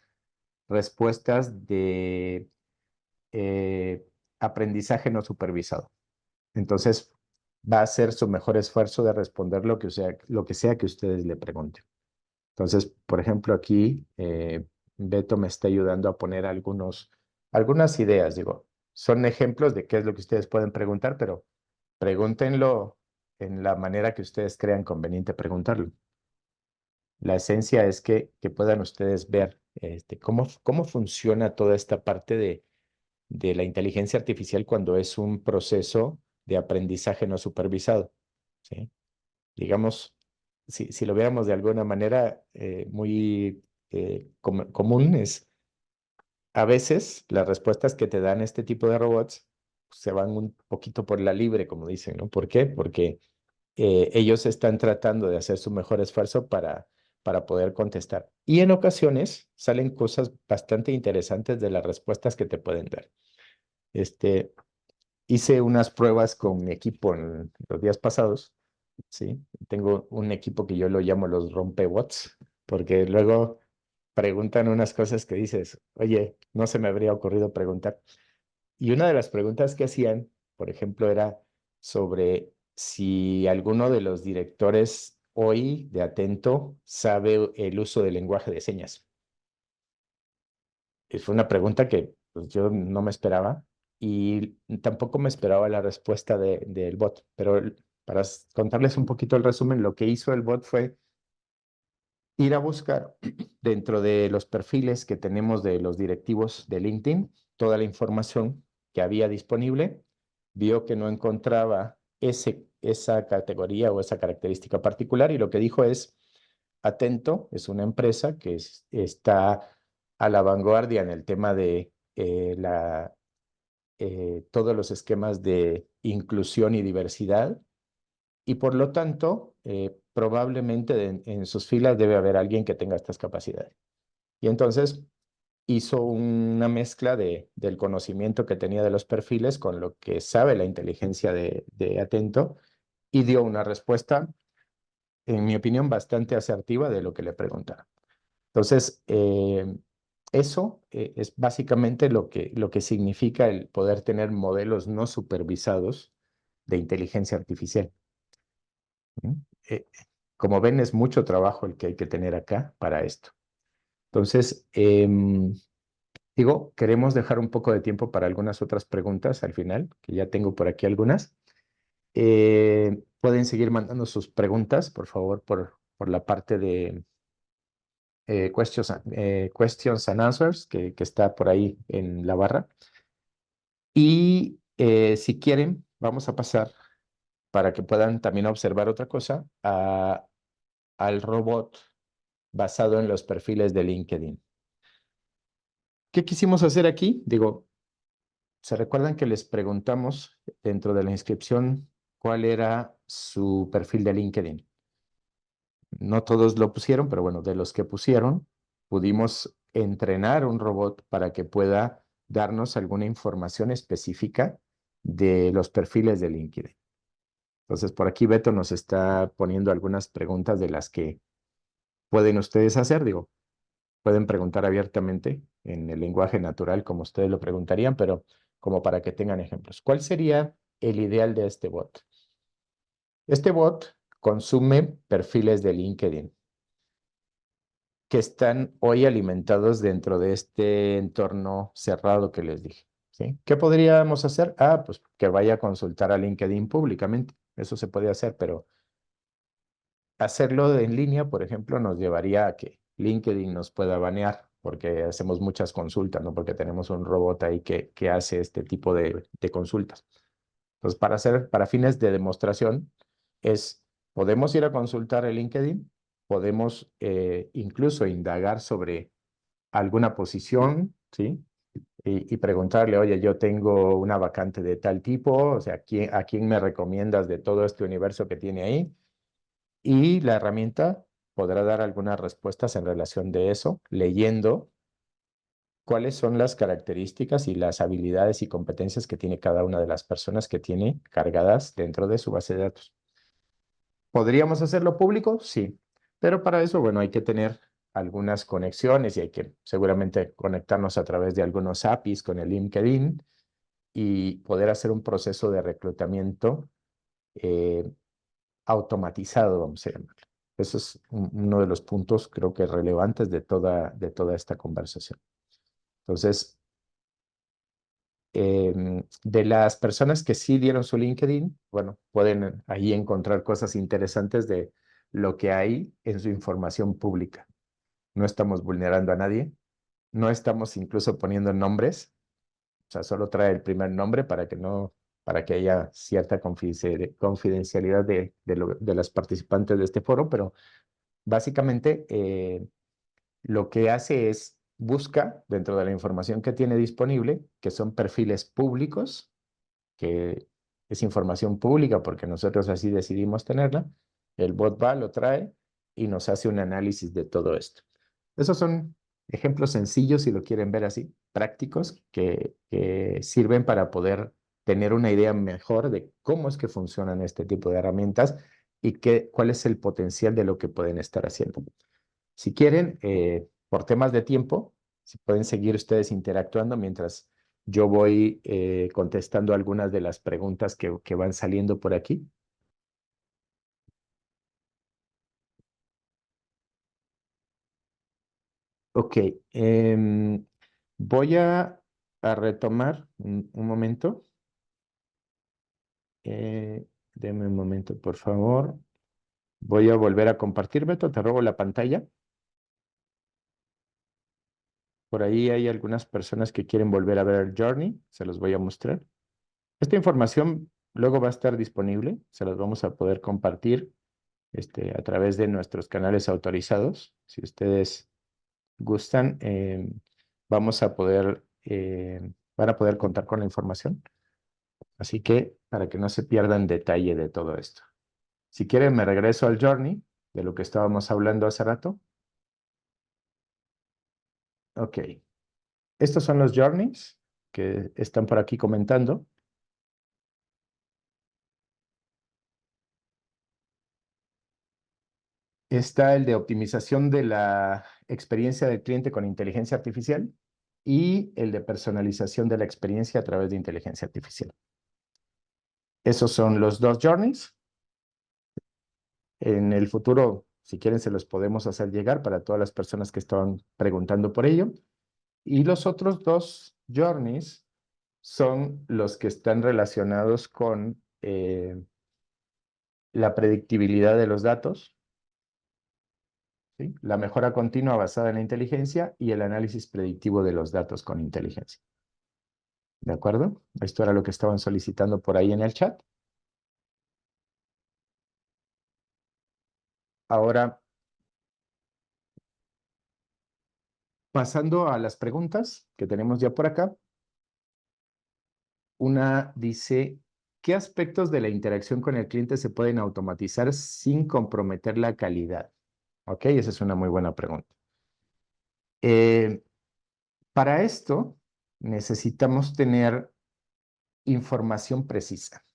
respuestas de aprendizaje no supervisado. Entonces, va a hacer su mejor esfuerzo de responder lo que sea que ustedes le pregunten. Entonces, por ejemplo, aquí Beto me está ayudando a poner algunas ideas, digo, son ejemplos de qué es lo que ustedes pueden preguntar, pero pregúntenlo en la manera que ustedes crean conveniente preguntarlo. La esencia es que puedan ustedes ver cómo funciona toda esta parte de la inteligencia artificial cuando es un proceso de aprendizaje no supervisado. ¿sí? Digamos, si lo viéramos de alguna manera muy común, es a veces las respuestas que te dan este tipo de robots se van un poquito por la libre, como dicen, ¿no? ¿Por qué? Porque ellos están tratando de hacer su mejor esfuerzo para poder contestar. Y en ocasiones salen cosas bastante interesantes de las respuestas que te pueden dar. Este, hice unas pruebas con mi equipo en los días pasados, ¿sí? Tengo un equipo que yo lo llamo los rompebots, porque luego preguntan unas cosas que dices, oye, no se me habría ocurrido preguntar. Y una de las preguntas que hacían, por ejemplo, era sobre si alguno de los directores hoy de Atento sabe el uso del lenguaje de señas. Y fue una pregunta que pues, yo no me esperaba y tampoco me esperaba la respuesta del bot. Pero para contarles un poquito el resumen, lo que hizo el bot fue ir a buscar dentro de los perfiles que tenemos de los directivos de LinkedIn toda la información que había disponible, vio que no encontraba esa categoría o esa característica particular y lo que dijo es, Atento es una empresa que está a la vanguardia en el tema de todos los esquemas de inclusión y diversidad y por lo tanto, probablemente en sus filas debe haber alguien que tenga estas capacidades. Y entonces hizo una mezcla del conocimiento que tenía de los perfiles con lo que sabe la inteligencia de Atento y dio una respuesta, en mi opinión, bastante asertiva de lo que le preguntaron. Entonces, eso es básicamente lo que significa el poder tener modelos no supervisados de inteligencia artificial. ¿Mm? Como ven, es mucho trabajo el que hay que tener acá para esto. Entonces, digo, queremos dejar un poco de tiempo para algunas otras preguntas al final, que ya tengo por aquí algunas. Pueden seguir mandando sus preguntas, por favor, por la parte de questions and answers que está por ahí en la barra. Y si quieren, vamos a pasar para que puedan también observar otra cosa al robot basado en los perfiles de LinkedIn. ¿Qué quisimos hacer aquí? Digo, ¿se recuerdan que les preguntamos dentro de la inscripción cuál era su perfil de LinkedIn? No todos lo pusieron, pero bueno, de los que pusieron, pudimos entrenar un robot para que pueda darnos alguna información específica de los perfiles de LinkedIn. Entonces, por aquí Beto nos está poniendo algunas preguntas de las que pueden ustedes hacer. Digo, pueden preguntar abiertamente en el lenguaje natural como ustedes lo preguntarían, pero como para que tengan ejemplos. ¿Cuál sería el ideal de este bot? Este bot consume perfiles de LinkedIn que están hoy alimentados dentro de este entorno cerrado que les dije, ¿sí? ¿Qué podríamos hacer? Pues que vaya a consultar a LinkedIn públicamente. Eso se puede hacer, pero hacerlo en línea, por ejemplo, nos llevaría a que LinkedIn nos pueda banear porque hacemos muchas consultas, ¿no? Porque tenemos un robot ahí que hace este tipo de consultas. Entonces, para fines de demostración, podemos ir a consultar el LinkedIn, podemos incluso indagar sobre alguna posición, ¿sí? Y preguntarle, oye, yo tengo una vacante de tal tipo, o sea, ¿a quién me recomiendas de todo este universo que tiene ahí? Y la herramienta podrá dar algunas respuestas en relación de eso, leyendo cuáles son las características y las habilidades y competencias que tiene cada una de las personas que tiene cargadas dentro de su base de datos. ¿Podríamos hacerlo público? Sí, pero para eso, bueno, hay que tener algunas conexiones y hay que seguramente conectarnos a través de algunos APIs con el LinkedIn y poder hacer un proceso de reclutamiento eh, automatizado, vamos a llamarlo. Eso es uno de los puntos, creo que relevantes de toda esta conversación. Entonces, de las personas que sí dieron su LinkedIn, bueno, pueden ahí encontrar cosas interesantes de lo que hay en su información pública. No estamos vulnerando a nadie, no estamos incluso poniendo nombres, o sea, solo trae el primer nombre para que no para que haya cierta confidencialidad de las participantes de este foro, pero básicamente lo que hace es busca dentro de la información que tiene disponible, que son perfiles públicos, que es información pública porque nosotros así decidimos tenerla. El bot va, lo trae y nos hace un análisis de todo esto. Esos son ejemplos sencillos, si lo quieren ver así, prácticos, que sirven para poder tener una idea mejor de cómo es que funcionan este tipo de herramientas y cuál es el potencial de lo que pueden estar haciendo. Si quieren, por temas de tiempo, si pueden seguir ustedes interactuando mientras yo voy contestando algunas de las preguntas que van saliendo por aquí. Ok, voy a retomar un momento. Deme un momento, por favor. Voy a volver a compartir, Beto, te robo la pantalla. Por ahí hay algunas personas que quieren volver a ver el Journey, se los voy a mostrar. Esta información luego va a estar disponible, se los vamos a poder compartir a través de nuestros canales autorizados. Si ustedes gustan, vamos a poder, van a poder contar con la información. Así que para que no se pierdan detalle de todo esto. Si quieren, me regreso al Journey, de lo que estábamos hablando hace rato. Ok. Estos son los Journeys que están por aquí comentando. Está el de optimización de la experiencia del cliente con inteligencia artificial y el de personalización de la experiencia a través de inteligencia artificial. Esos son los dos journeys. En el futuro, si quieren, se los podemos hacer llegar para todas las personas que estaban preguntando por ello. Y los otros dos journeys son los que están relacionados con la predictibilidad de los datos, ¿sí? La mejora continua basada en la inteligencia y el análisis predictivo de los datos con inteligencia. ¿De acuerdo? Esto era lo que estaban solicitando por ahí en el chat. Ahora, pasando a las preguntas que tenemos ya por acá. Una dice, ¿qué aspectos de la interacción con el cliente se pueden automatizar sin comprometer la calidad? Ok, esa es una muy buena pregunta. Eh, para esto necesitamos tener información precisa,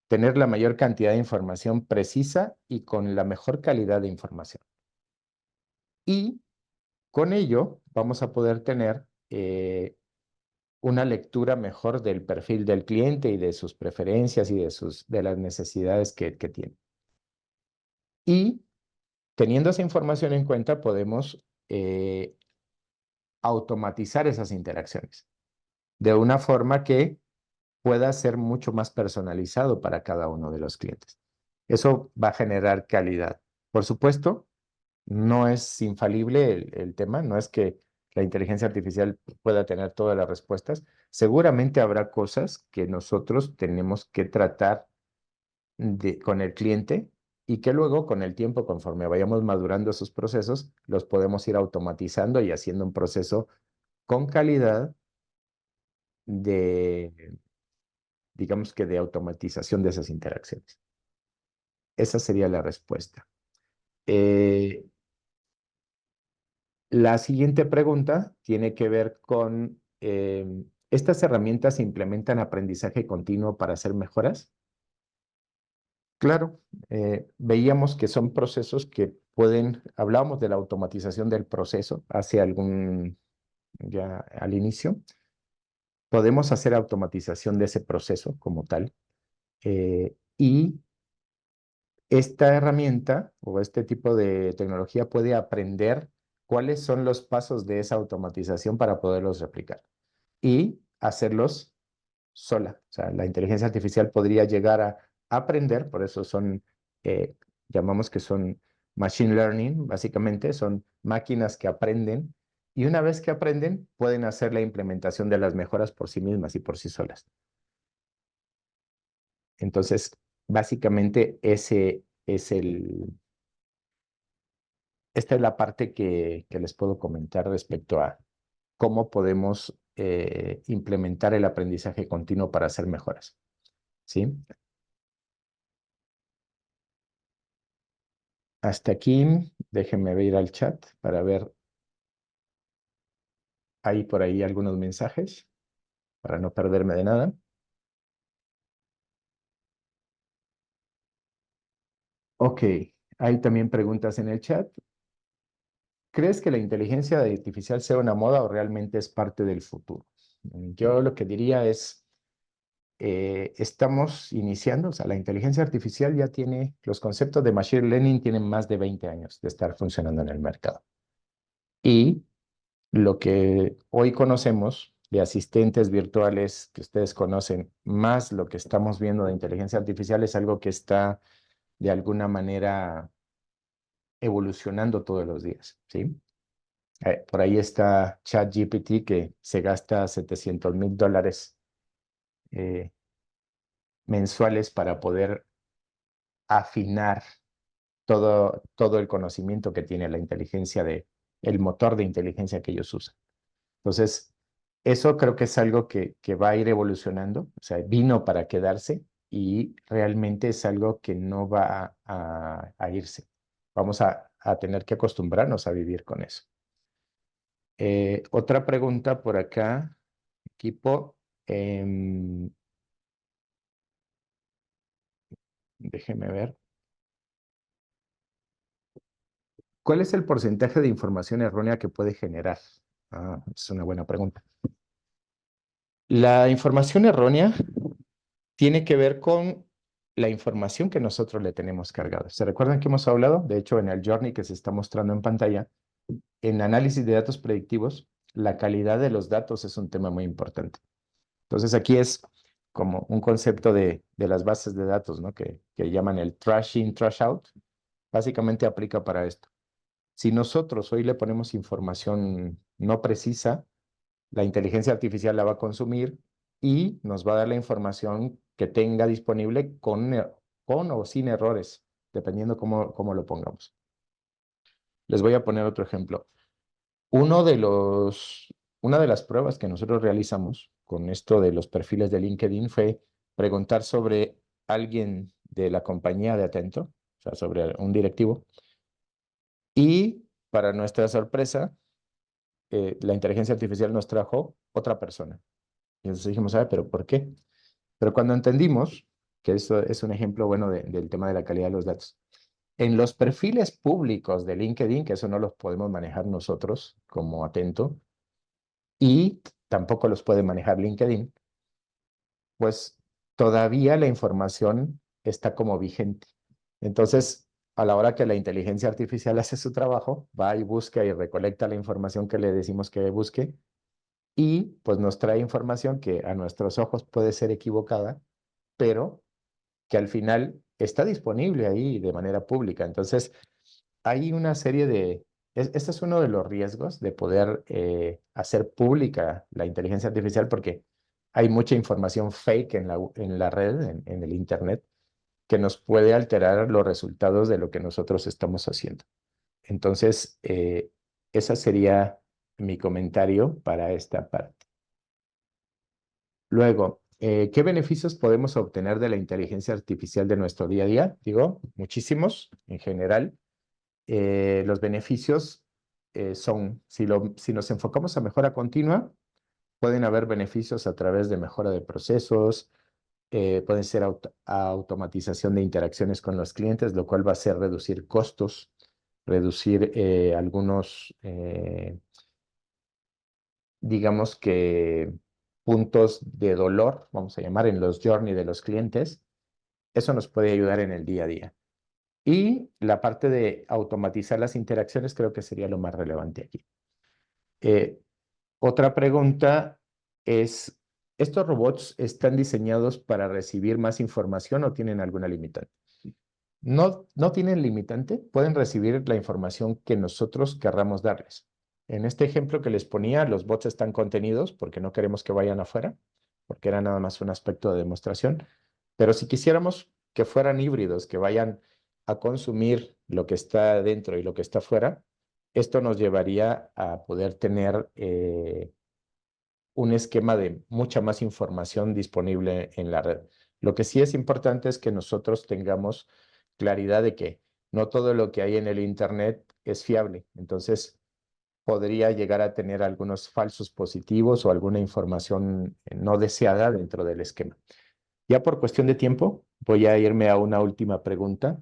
tener la mayor cantidad de información precisa y con la mejor calidad de información. Y con ello vamos a poder tener una lectura mejor del perfil del cliente y de sus preferencias y de las necesidades que tiene. Y teniendo esa información en cuenta, podemos automatizar esas interacciones de una forma que pueda ser mucho más personalizado para cada uno de los clientes. Eso va a generar calidad. Por supuesto, no es infalible el tema, no es que la inteligencia artificial pueda tener todas las respuestas. Seguramente habrá cosas que nosotros tenemos que tratar con el cliente y que luego con el tiempo, conforme vayamos madurando esos procesos, los podemos ir automatizando y haciendo un proceso con calidad de, digamos que de automatización de esas interacciones. Esa sería la respuesta. La siguiente pregunta tiene que ver con, ¿estas herramientas se implementan aprendizaje continuo para hacer mejoras? Claro, veíamos que son procesos que pueden, hablábamos de la automatización del proceso hace ya al inicio. Podemos hacer automatización de ese proceso como tal. Y esta herramienta o este tipo de tecnología puede aprender cuáles son los pasos de esa automatización para poderlos replicar y hacerlos sola. O sea, la inteligencia artificial podría llegar a aprender, por eso eh, llamamos que son machine learning, básicamente, son máquinas que aprenden y una vez que aprenden pueden hacer la implementación de las mejoras por sí mismas y por sí solas. Entonces, básicamente esta es la parte que les puedo comentar respecto a cómo podemos implementar el aprendizaje continuo para hacer mejoras. ¿Sí? Hasta aquí, déjenme ir al chat para ver, hay por ahí algunos mensajes para no perderme de nada. Ok, hay también preguntas en el chat. ¿Crees que la inteligencia artificial sea una moda o realmente es parte del futuro? Yo lo que diría es, estamos iniciando, o sea, la inteligencia artificial ya tiene, los conceptos de Machine Learning tienen más de 20 años de estar funcionando en el mercado. Y lo que hoy conocemos de asistentes virtuales que ustedes conocen, más lo que estamos viendo de inteligencia artificial es algo que está de alguna manera evolucionando todos los días, ¿sí? Por ahí está ChatGPT que se gasta $700,000 mensuales para poder afinar todo el conocimiento que tiene la inteligencia el motor de inteligencia que ellos usan. Entonces, eso creo que es algo que va a ir evolucionando, o sea, vino para quedarse y realmente es algo que no va a irse. Vamos a tener que acostumbrarnos a vivir con eso. Otra pregunta por acá, equipo. Déjeme ver. ¿Cuál es el porcentaje de información errónea que puede generar? Es una buena pregunta. La información errónea tiene que ver con la información que nosotros le tenemos cargada. ¿Se recuerdan que hemos hablado? De hecho, en el journey que se está mostrando en pantalla, en análisis de datos predictivos, la calidad de los datos es un tema muy importante. Entonces, aquí es como un concepto de las bases de datos, ¿no? Que llaman el trash in, trash out. Básicamente aplica para esto. Si nosotros hoy le ponemos información no precisa, la inteligencia artificial la va a consumir y nos va a dar la información que tenga disponible con o sin errores, dependiendo cómo lo pongamos. Les voy a poner otro ejemplo. Una de las pruebas que nosotros realizamos con esto de los perfiles de LinkedIn fue preguntar sobre alguien de la compañía de Atento, o sea, sobre un directivo, y para nuestra sorpresa, la inteligencia artificial nos trajo otra persona. Y entonces dijimos, pero ¿por qué? Pero cuando entendimos, que eso es un ejemplo bueno del tema de la calidad de los datos, en los perfiles públicos de LinkedIn, que eso no los podemos manejar nosotros como Atento, y tampoco los puede manejar LinkedIn, pues todavía la información está como vigente. Entonces, a la hora que la inteligencia artificial hace su trabajo, va y busca y recolecta la información que le decimos que busque, y pues nos trae información que a nuestros ojos puede ser equivocada, pero que al final está disponible ahí de manera pública. Entonces, hay una serie este es uno de los riesgos de poder hacer pública la inteligencia artificial porque hay mucha información fake en la red, en el Internet, que nos puede alterar los resultados de lo que nosotros estamos haciendo. Entonces, ese sería mi comentario para esta parte. Luego, ¿qué beneficios podemos obtener de la inteligencia artificial de nuestro día a día? Digo, muchísimos en general. Los beneficios son, si nos enfocamos a mejora continua, pueden haber beneficios a través de mejora de procesos, pueden ser automatización de interacciones con los clientes, lo cual va a ser reducir costos, reducir algunos digamos que puntos de dolor, vamos a llamar, en los journey de los clientes. Eso nos puede ayudar en el día a día. Y la parte de automatizar las interacciones creo que sería lo más relevante aquí. Eh, Otra pregunta es, ¿estos robots están diseñados para recibir más información o tienen alguna limitante? No tienen limitante, pueden recibir la información que nosotros querramos darles. En este ejemplo que les ponía, los bots están contenidos porque no queremos que vayan afuera, porque era nada más un aspecto de demostración, Pero si quisiéramos que fueran híbridos, que vayan a consumir lo que está dentro y lo que está fuera, esto nos llevaría a poder tener un esquema de mucha más información disponible en la red. Lo que sí es importante es que nosotros tengamos claridad de que no todo lo que hay en el Internet es fiable. Entonces, podría llegar a tener algunos falsos positivos o alguna información no deseada dentro del esquema. Ya por cuestión de tiempo, voy a irme a una última pregunta.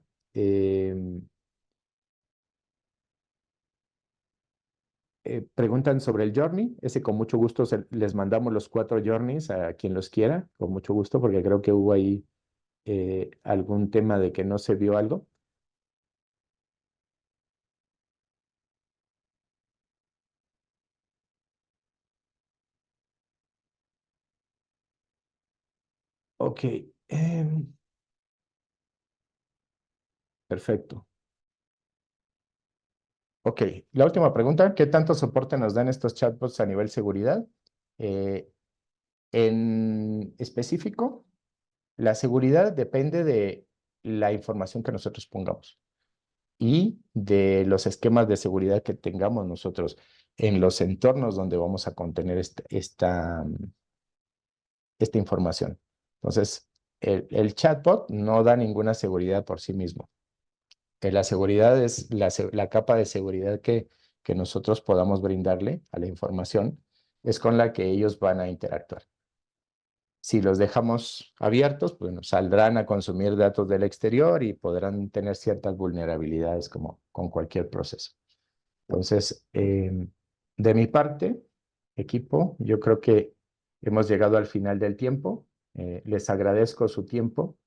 Preguntan sobre el journey. Ese con mucho gusto les mandamos los 4 journeys a quien los quiera, con mucho gusto, porque creo que hubo ahí algún tema de que no se vio algo. Ok, perfecto. Ok, la última pregunta, ¿qué tanto soporte nos dan estos chatbots a nivel seguridad? Eh, en específico, la seguridad depende de la información que nosotros pongamos y de los esquemas de seguridad que tengamos nosotros en los entornos donde vamos a contener esta información. Entonces, el chatbot no da ninguna seguridad por sí mismo. La seguridad es la capa de seguridad que nosotros podamos brindarle a la información, es con la que ellos van a interactuar. Si los dejamos abiertos, bueno, saldrán a consumir datos del exterior y podrán tener ciertas vulnerabilidades como con cualquier proceso. Entonces, de mi parte, equipo, yo creo que hemos llegado al final del tiempo. Les agradezco su tiempo.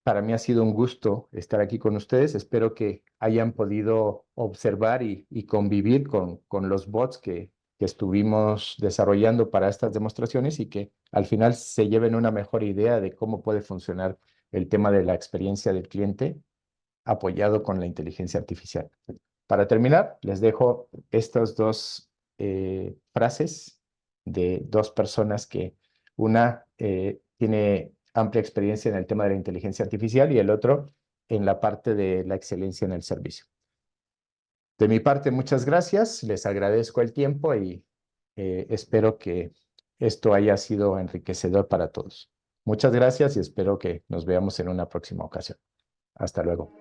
Para mí ha sido un gusto estar aquí con ustedes. Espero que hayan podido observar y convivir con los bots que estuvimos desarrollando para estas demostraciones y que al final se lleven una mejor idea de cómo puede funcionar el tema de la experiencia del cliente apoyado con la inteligencia artificial. Para terminar, les dejo estas dos frases de dos personas que una tiene amplia experiencia en el tema de la inteligencia artificial y el otro en la parte de la excelencia en el servicio. De mi parte, muchas gracias. Les agradezco el tiempo y espero que esto haya sido enriquecedor para todos. Muchas gracias y espero que nos veamos en una próxima ocasión. Hasta luego.